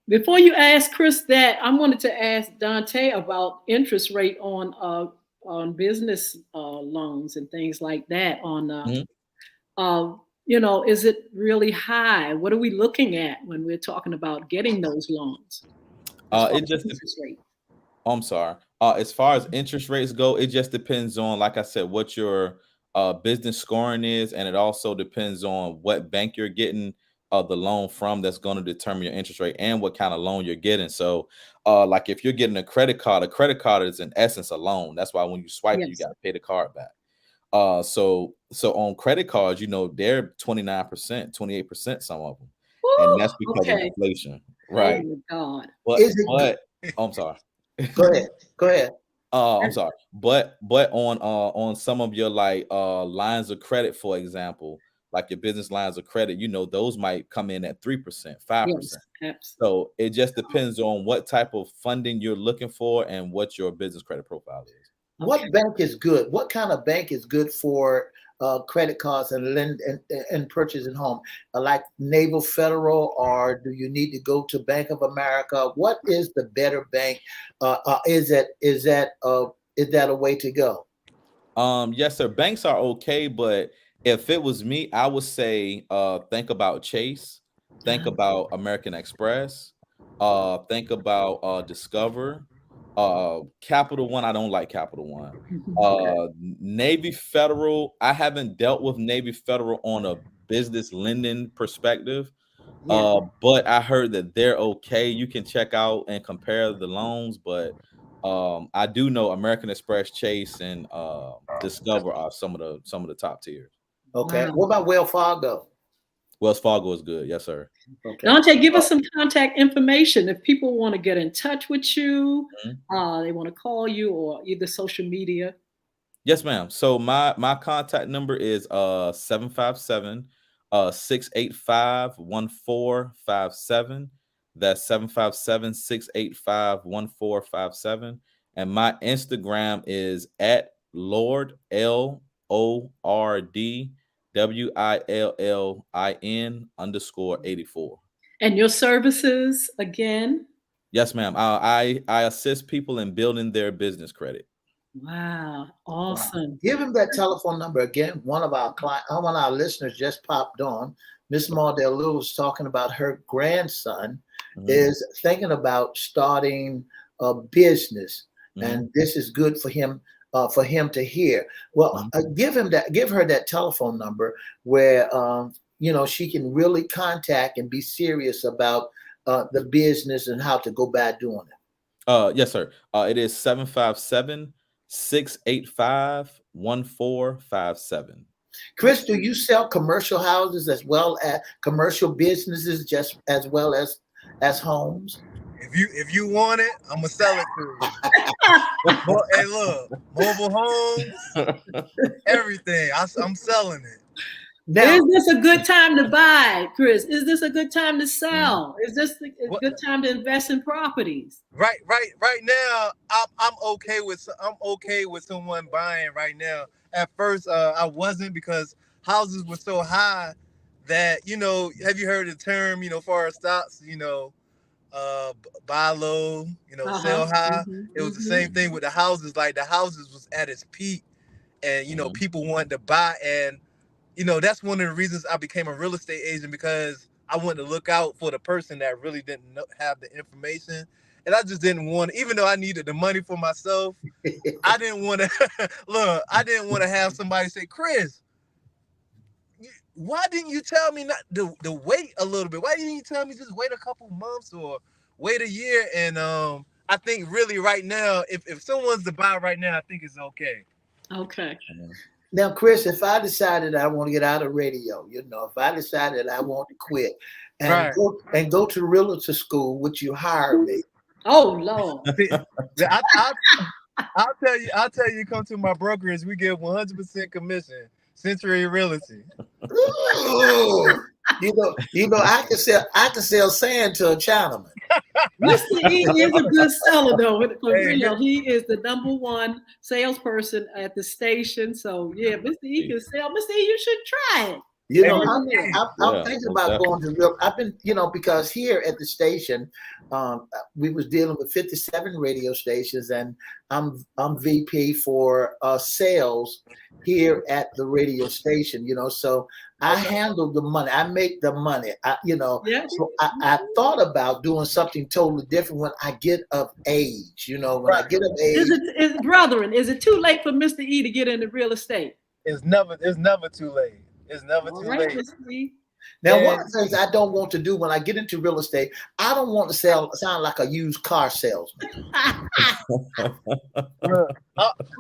Before you ask Chris that, I wanted to ask Dante about interest rate on business loans and things like that. You know, is it really high? What are we looking at when we're talking about getting those loans? It just interest rate. I'm sorry. As far as interest rates go, it just depends on, like I said, what your business scoring is, and it also depends on what bank you're getting the loan from. That's going to determine your interest rate and what kind of loan you're getting. So, like if you're getting a credit card is in essence a loan. That's why when you swipe it, you got to pay the card back. So on credit cards, you know, they're 29%, 28%, some of them, and that's because of inflation, right? Oh my God! I'm sorry. Go ahead. I'm sorry, but on some of your like lines of credit, for example, like your business lines of credit, you know, those might come in at 3%, 5%. So it just depends on what type of funding you're looking for and what your business credit profile is. What bank is good? What kind of bank is good for credit cards and purchasing home? Like Naval Federal, or do you need to go to Bank of America? What is the better bank? Is that a way to go? Yes, sir. Banks are okay, but if it was me, I would say think about Chase, think about American Express, think about Discover. Capital One, I don't like Capital One. Navy Federal, I haven't dealt with Navy Federal on a business lending perspective. But I heard that they're okay. You can check out and compare the loans, but I do know American Express, Chase, and Discover are some of the top tiers. Okay. What about Wells Fargo? Wells Fargo is good, yes, sir. Okay. Dante, give us some contact information if people want to get in touch with you. They want to call you, or either social media. Yes, ma'am. So my contact number is 757-685-1457. That's 757-685-1457. And my Instagram is at Lord LORDWILLIN_84. And your services again? Yes, ma'am. I assist people in building their business credit. Wow, awesome. Wow. Give him that telephone number again. One of our listeners just popped on. Miss Mardell Lewis was talking about her grandson is thinking about starting a business, and this is good for him to hear. Well, give her that telephone number where you know, she can really contact and be serious about the business and how to go about doing it. Yes, sir. It is 757-685-1457. Chris, do you sell commercial houses as well as commercial businesses, just as well as homes? If you want it, I'm gonna sell it to you. Hey, look, mobile homes, everything. I'm selling it. Now, is this a good time to buy, Chris? Is this a good time to sell? Is this a good time to invest in properties? Right now, I'm okay with someone buying right now. At first, I wasn't, because houses were so high that, have you heard the term, for our stocks, buy low, sell high. It was the same thing with the houses. Like, the houses was at its peak, and people wanted to buy, and that's one of the reasons I became a real estate agent, because I wanted to look out for the person that really didn't have the information. And I just didn't want, even though I needed the money for myself, I didn't want to, I didn't want to have somebody say, Chris, why didn't you tell me not to wait a little bit? Why didn't you tell me just wait a couple months or wait a year? And I think really right now, if someone's to buy right now, I think it's okay. Okay. Now, Chris, if I decided I want to get out of radio, if I decided I want to quit and go to realtor school, would you hire me? Oh, Lord. I'll tell you, come to my brokerage. We give 100% commission. Century Realty. Ooh, I can sell sand to a Chinaman. Mr. E is a good seller, though. For real, he is the #1 salesperson at the station. So yeah, Mr. E can sell. Mr. E, you should try it. I'm thinking about going to real. I've been, because here at the station, we was dealing with 57 radio stations, and I'm VP for sales here at the radio station. So I handle the money. I make the money. So I thought about doing something totally different when I get of age. When I get of age. Brethren, is it too late for Mr. E to get into real estate? It's never too late. It's never too late. Now, one of the things I don't want to do when I get into real estate, I don't want to sound like a used car salesman. I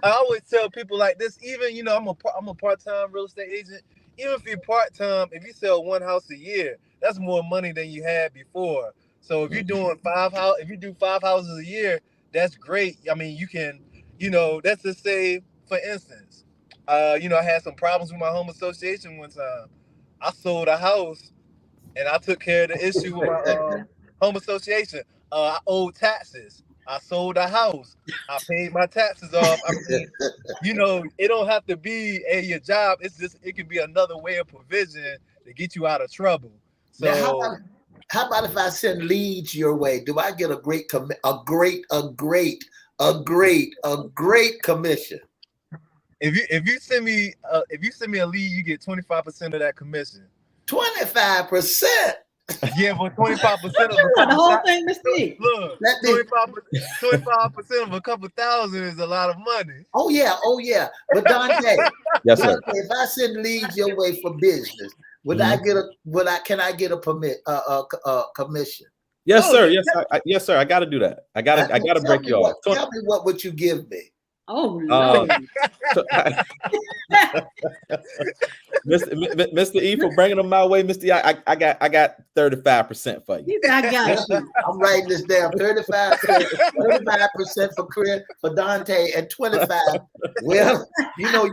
always tell people like this, even, I'm a part-time real estate agent. Even if you're part-time, if you sell one house a year, that's more money than you had before. So if you're doing if you do 5 houses a year, that's great. I mean, you can, let's just say, for instance, I had some problems with my home association one time. I sold a house and I took care of the issue with my home association. I owed taxes. I sold a house. I paid my taxes off. I mean, it don't have to be your job. It's just, it can be another way of provision to get you out of trouble. So now, how about if I send leads your way? Do I get a great commission? If you send me a lead, you get 25% of that commission. 25%. Yeah, but 25% of the whole thing, Mr. E. Look, 25% of a couple thousand is a lot of money. Oh yeah. But Dante, yes, sir. If I send leads your way for business, can I get a commission? Yes, sir. Yes, sir. I got to do that. I got to break you off. Tell me what would you give me? Oh, Lord. Mr. E, for bringing them my way, Mr. E, I got 35% for you. I got you. I'm writing this down. 35% for Chris, for Dante, and 25. Well, you're a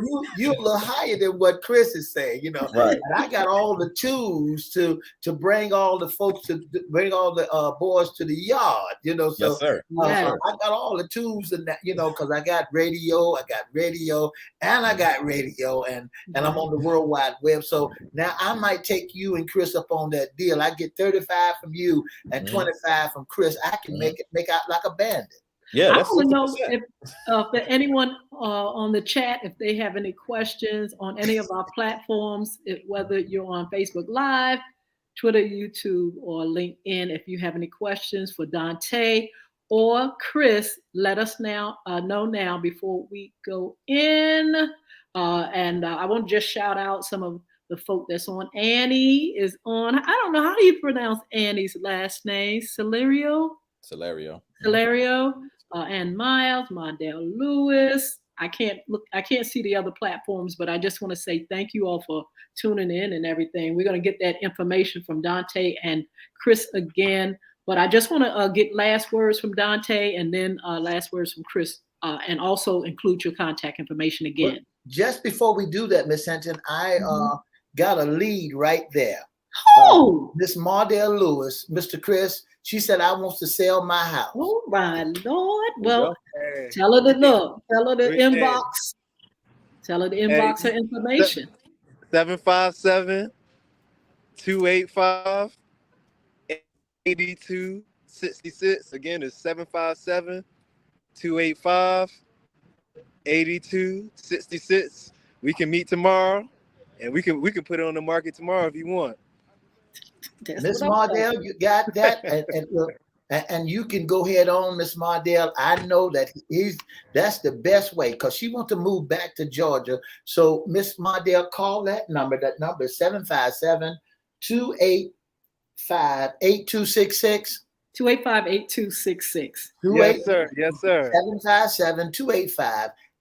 little higher than what Chris is saying, Right. And I got all the tools to bring all the folks to bring all the boys to the yard, So yes, sir. I got all the tools in that, because I got radio, and I'm on the World Wide Web. So now I might take you and Chris up on that deal. I get 35 from you and 25 from Chris. I can make out like a bandit. Yeah, I want to know if for anyone on the chat, if they have any questions on any of our platforms, whether you're on Facebook Live, Twitter, YouTube, or LinkedIn. If you have any questions for Dante or Chris, let us know now before we go in. And I want to just shout out some of the folk that's on. Annie is on. I don't know, how do you pronounce Annie's last name? Celerio. And Miles, Mondale Lewis. I can't see the other platforms, but I just want to say thank you all for tuning in and everything. We're going to get that information from Dante and Chris again. But I just want to get last words from Dante and then last words from Chris, and also include your contact information again. Just before we do that, Miss Hinton, got a lead right there. Oh, Miss Mardell Lewis, Mr. Chris, she said, I want to sell my house. oh my Lord. There you Well, Hey, tell her to look. Tell her to hey, inbox. Tell her to inbox her hey, information. 757-285-8266. Again, it's 757-285-8266. We can meet tomorrow, and we can put it on the market tomorrow if you want. That's Miss what I'm saying. Mardell, you got that? And look, and you can go ahead on, Miss Mardell. I know that that's the best way because she wants to move back to Georgia. So Miss Mardell, call that number. That number is 757-285-8266. 285-8266. Yes, sir. Yes, sir.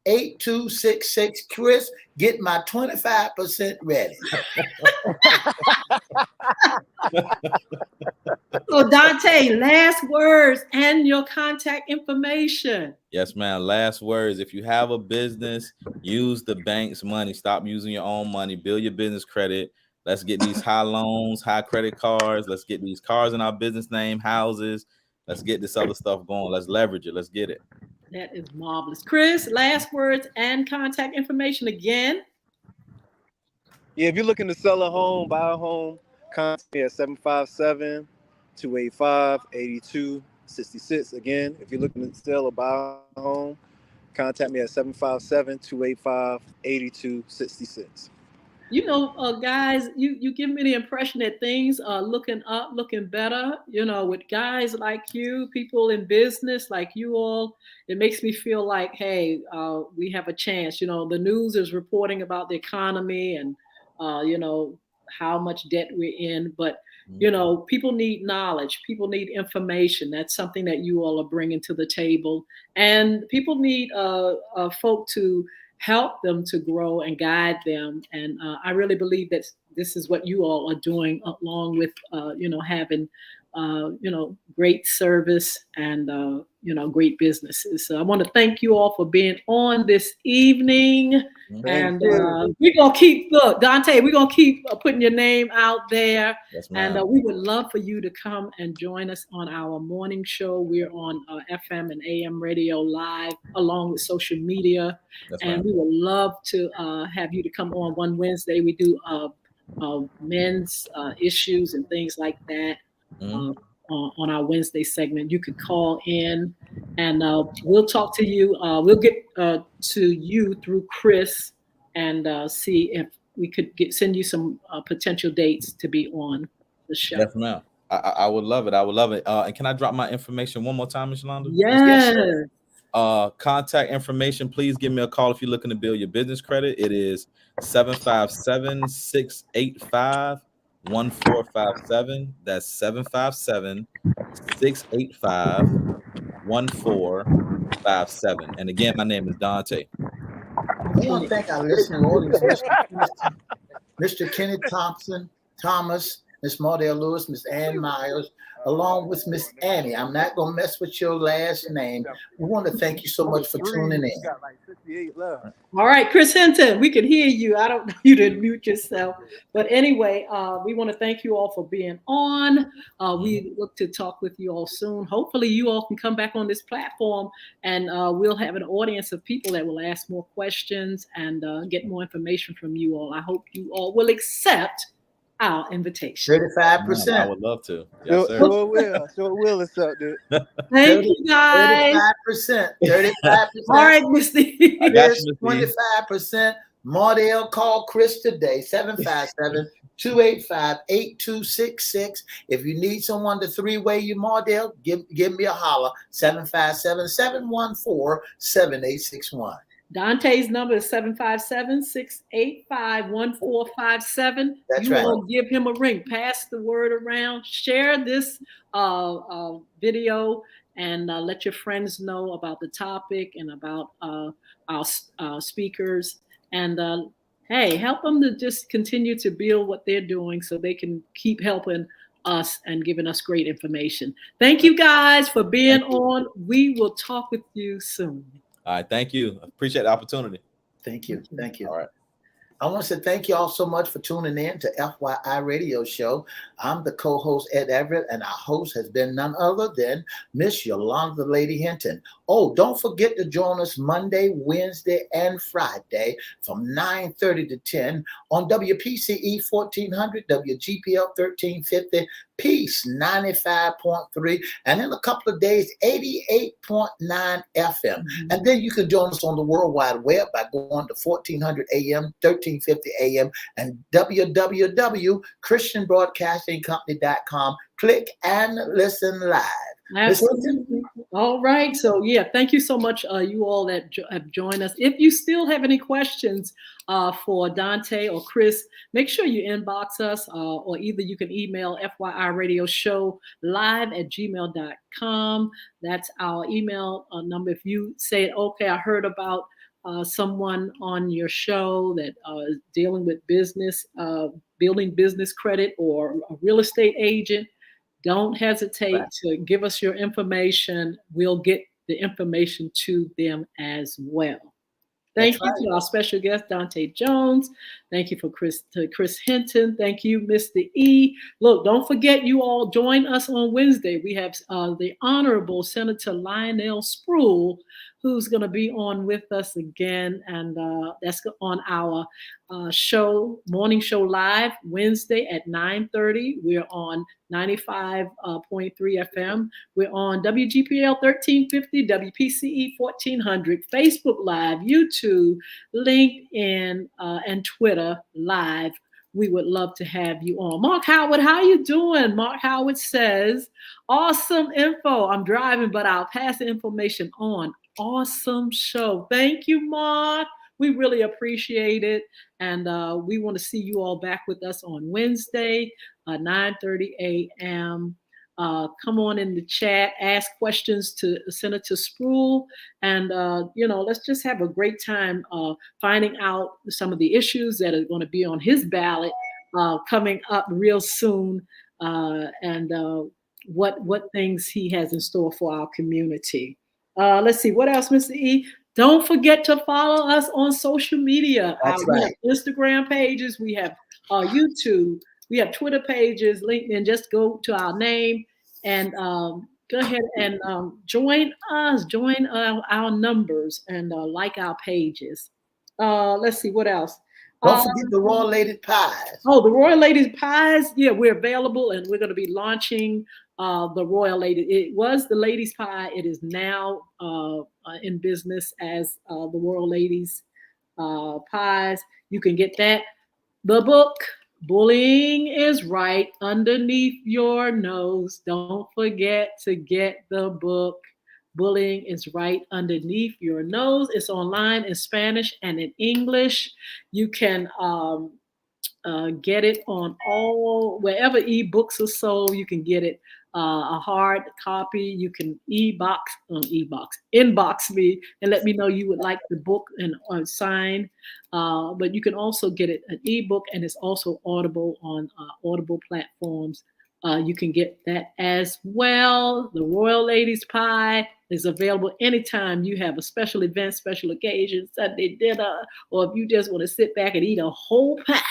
757-285-8266. Chris, get my 25% ready. So Dante, last words and your contact information. Yes, man. Last words. If you have a business, use the bank's money. Stop using your own money. Build your business credit. Let's get these high loans, high credit cards. Let's get these cars in our business name, houses. Let's get this other stuff going. Let's leverage it. Let's get it. That is marvelous. Chris, last words and contact information again. Yeah, if you're looking to sell a home, buy a home, contact me at 757-285-8266. Again, if you're looking to sell or buy a home, contact me at 757-285-8266. You know, guys, you give me the impression that things are looking up, looking better, you know, with guys like you, people in business like you all. It makes me feel like, hey, we have a chance. You know, the news is reporting about the economy and, you know, how much debt we're in. But, you know, people need knowledge. People need information. That's something that you all are bringing to the table. And people need folk to help them to grow and guide them. And I really believe that this is what you all are doing, along with, you know, having, you know, great service and, you know, great businesses. So I want to thank you all for being on this evening. And we're going to keep, look, Dante, we're going to keep putting your name out there. Yes, And ma'am. we would love for you to come and join us on our morning show. We're on FM and AM radio live, along with social media. Yes, And ma'am. we would love to have you to come on one Wednesday. We do men's issues and things like that on our Wednesday segment. You could call in and we'll talk to you. We'll get to you through Chris and see if we could send you some potential dates to be on the show. Yes, ma'am. I would love it. I would love it. And can I drop my information one more time, Ms. Yolanda? Yes. Contact information, please give me a call if you're looking to build your business credit. It is 757-685-1457. That's 757-685-1457. And again, my name is Dante. I want to thank our listening audience, Mr. Kenneth Thomas, Miss Mardell Lewis, Miss Ann Myers, along with Miss Annie. I'm not going to mess with your last name. We want to thank you so much for tuning in. All right, Chris Hinton, we can hear you. I don't know you to mute yourself. But anyway, we want to thank you all for being on. We look to talk with you all soon. Hopefully you all can come back on this platform and we'll have an audience of people that will ask more questions and get more information from you all. I hope you all will accept our invitation. 35%. I would love to. Yes, sir. Sure will. Sure will accept it. Thank you, guys. 35%. 35%. All right, Mr. I got you, Mr. 25%. Mardell, call Chris today, 757-285-8266. If you need someone to three-way you, Mardell, give me a holler, 757-714-7861. Dante's number is 757-685-1457. That's you right. all give him a ring. Pass the word around. Share this video and let your friends know about the topic and about our speakers. And hey, help them to just continue to build what they're doing so they can keep helping us and giving us great information. Thank you guys for being on. We will talk with you soon. All right. Thank you. Appreciate the opportunity. Thank you. Thank you. All right. I want to say thank you all so much for tuning in to FYI Radio Show. I'm the co-host, Ed Everett, and our host has been none other than Miss Yolanda Lady Hinton. Oh, don't forget to join us Monday, Wednesday, and Friday from 9:30 to 10 on WPCE 1400, WGPL 1350, Peace 95.3, and in a couple of days, 88.9 FM. And then you can join us on the World Wide Web by going to 1400 AM, 1350 AM, and www.christianbroadcastingcompany.com. Click and listen live. Absolutely. All right. So yeah, thank you so much, you all that have joined us. If you still have any questions for Dante or Chris, make sure you inbox us, or either you can email FYI Radio Show live@gmail.com. That's our email number. If you say, okay, I heard about someone on your show that is dealing with business, building business credit, or a real estate agent, don't hesitate to give us your information. We'll get the information to them as well. Thank you to our special guest, Dante Jones. Thank you to Chris Hinton. Thank you, Mr. E. Look, don't forget, you all join us on Wednesday. We have the Honorable Senator Lionel Spruill, who's going to be on with us again. And that's on our morning show live, Wednesday at 9:30. We're on 95.3 FM. We're on WGPL 1350, WPCE 1400, Facebook Live, YouTube, LinkedIn, and Twitter Live. We would love to have you on. Mark Howard, how you doing? Mark Howard says, awesome info. I'm driving, but I'll pass the information on. Awesome show. Thank you, Mark. We really appreciate it. And we want to see you all back with us on Wednesday, 9:30 a.m. Come on in the chat, ask questions to Senator Spruill, and let's just have a great time finding out some of the issues that are going to be on his ballot coming up real soon, and what things he has in store for our community. Let's see, what else, Mr. E? Don't forget to follow us on social media. That's right. We have Instagram pages, we have YouTube, we have Twitter pages, LinkedIn. Just go to our name and go ahead and join us, join our numbers, and like our pages. Let's see, what else? Don't forget the Royal Lady Pies. Oh, the Royal Lady Pies. Yeah, we're available, and we're going to be launching the Royal Lady. It was the Ladies Pie. It is now in business as the Royal Ladies Pies. You can get that. The book, Bullying is Right Underneath Your Nose. Don't forget to get the book. Bullying is Right Underneath Your Nose. It's online in Spanish and in English. You can get it on wherever ebooks are sold. You can get it a hard copy. You can inbox me and let me know you would like the book and sign. But you can also get it an ebook, and it's also Audible on Audible platforms. You can get that as well. The Royal Ladies Pie is available anytime you have a special event, special occasion, Sunday dinner, or if you just want to sit back and eat a whole pie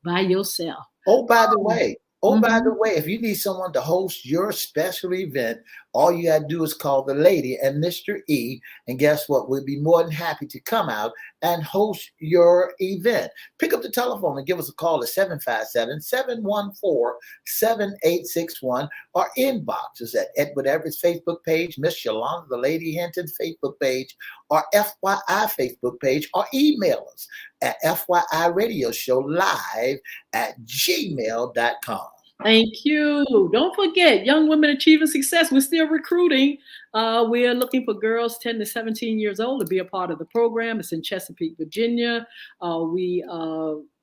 by yourself. Oh, by the way, if you need someone to host your special event, all you got to do is call the lady and Mr. E, and guess what? We'll be more than happy to come out and host your event. Pick up the telephone and give us a call at 757-714-7861, or inbox us at Edward Everett's Facebook page, Miss Yolanda the Lady Hinton Facebook page, or FYI Facebook page, or email us at FYIRadiosHowLive@gmail.com. Thank you. Don't forget, Young Women Achieving Success. We're still recruiting. We're looking for girls 10 to 17 years old to be a part of the program. It's in Chesapeake, Virginia. We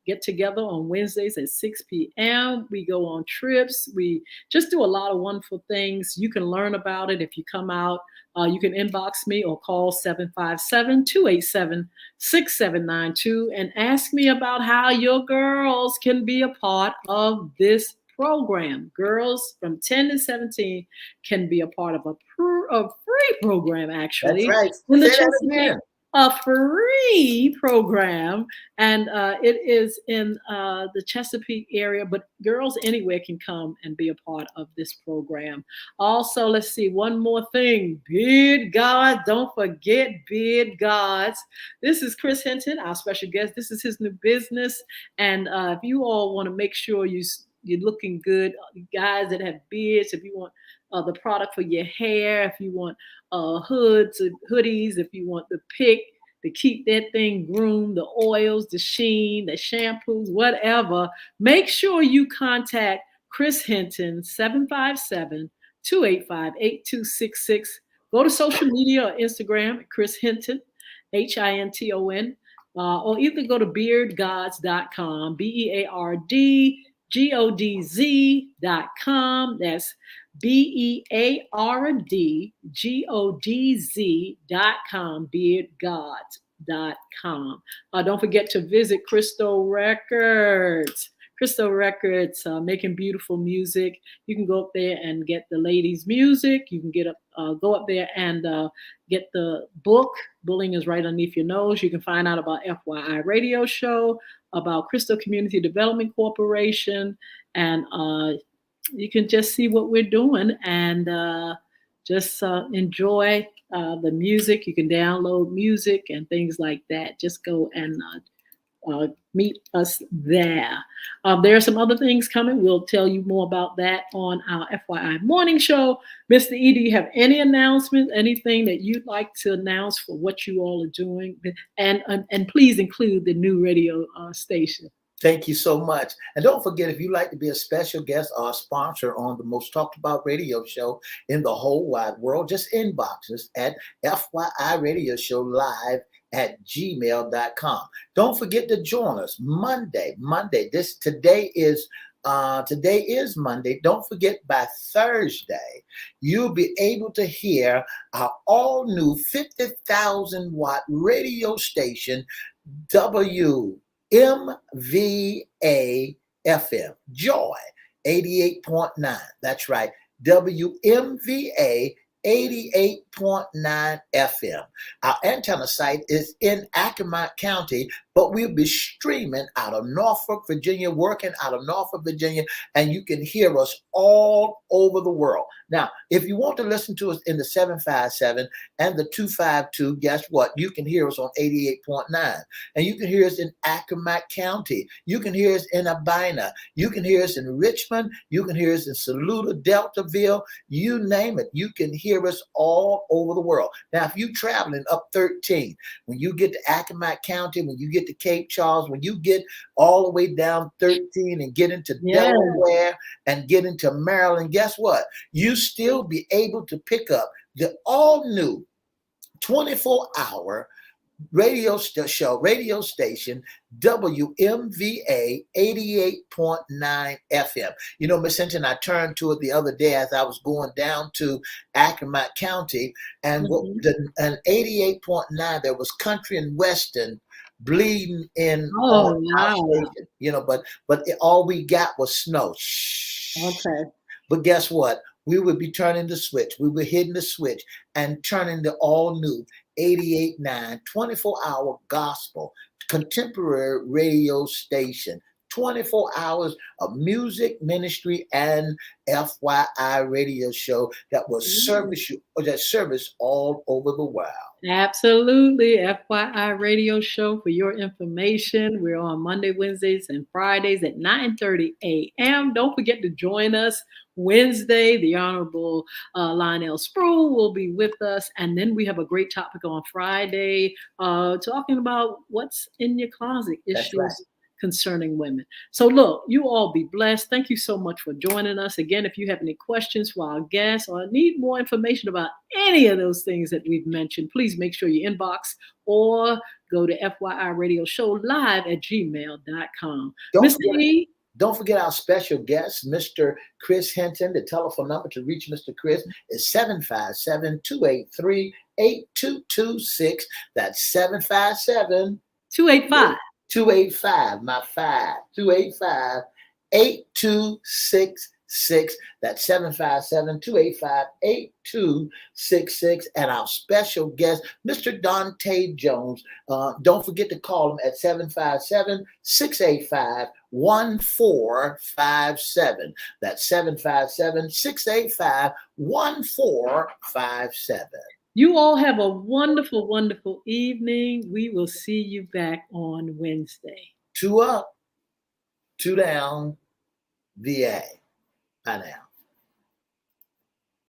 get together on Wednesdays at 6 p.m. We go on trips. We just do a lot of wonderful things. You can learn about it if you come out. You can inbox me or call 757-287-6792 and ask me about how your girls can be a part of this program. Girls from 10 to 17 can be a part of a free program, actually. That's right. In the Say that again. a free program, and it is in the Chesapeake area, but girls anywhere can come and be a part of this program. Also, let's see, one more thing. Beard God, don't forget Beard Gods. This is Chris Hinton, our special guest. This is his new business, and if you all want to make sure you're looking good, guys that have beards, if you want the product for your hair, if you want hoods, hoodies, if you want the pick to keep that thing groomed, the oils, the sheen, the shampoos, whatever, make sure you contact Chris Hinton, 757-285-8266. Go to social media or Instagram at Chris Hinton, Hinton, or either go to beardgods.com, beardgodz.com. That's beardgodz.com, beardgods.com. Don't forget to visit Crystal Records. Crystal Records, making beautiful music. You can go up there and get the ladies' music. You can go up there and get the book. Bullying is right underneath your nose. You can find out about FYI Radio Show, about Crystal Community Development Corporation, and you can just see what we're doing and just enjoy the music. You can download music and things like that. Just go and meet us there. There are some other things coming. We'll tell you more about that on our FYI morning show. Mr. E, do you have any announcements, anything that you'd like to announce for what you all are doing? And please include the new radio station. Thank you so much. And don't forget, if you'd like to be a special guest or a sponsor on the most talked about radio show in the whole wide world, just inbox us at FYI Radio Show Live at gmail.com. Don't forget to join us Monday. Today is Monday. Don't forget, by Thursday, you'll be able to hear our all new 50,000 watt radio station, WMVA FM, Joy 88.9. That's right, WMVA 88.9 FM. Our antenna site is in Accomack County, but we'll be streaming out of Norfolk, Virginia, working out of Norfolk, Virginia, and you can hear us all over the world. Now, if you want to listen to us in the 757 and the 252, guess what? You can hear us on 88.9, and you can hear us in Accomack County. You can hear us in Albina. You can hear us in Richmond. You can hear us in Saluda, Deltaville. You name it. You can hear us all over the world. Now, if you're traveling up 13, when you get to Accomack County, when you get to Cape Charles, when you get all the way down 13 and get into Delaware and get into Maryland, guess what? You still be able to pick up the all new 24-hour radio station, WMVA 88.9 FM. You know, Miss Hinton, I turned to it the other day as I was going down to Accomack County, and and 88.9, there was country and western bleeding in our station, you know, but all we got was snow. Okay. But guess what? We would be turning the switch. We were hitting the switch and turning the all new 88.9 24-hour gospel contemporary radio station. 24 hours of music, ministry, and FYI radio show that will service you, or that service all over the world. Absolutely. FYI radio show for your information. We're on Monday, Wednesdays, and Fridays at 9:30 a.m. Don't forget to join us Wednesday. The Honorable Lionel Sproul will be with us. And then we have a great topic on Friday talking about what's in your closet issues concerning women. So look, you all be blessed. Thank you so much for joining us. Again, if you have any questions for our guests or need more information about any of those things that we've mentioned, please make sure you inbox or go to FYI Radio Show Live at gmail.com. Don't forget our special guest, Mr. Chris Hinton. The telephone number to reach Mr. Chris is 757-283-8226. That's 757 285. 285, my 5, 285-8266. That's 757-285-8266. And our special guest, Mr. Dante Jones. Don't forget to call him at 757-685-1457. That's 757-685-1457. You all have a wonderful, wonderful evening. We will see you back on Wednesday. 2 up, 2 down, VA. Bye now.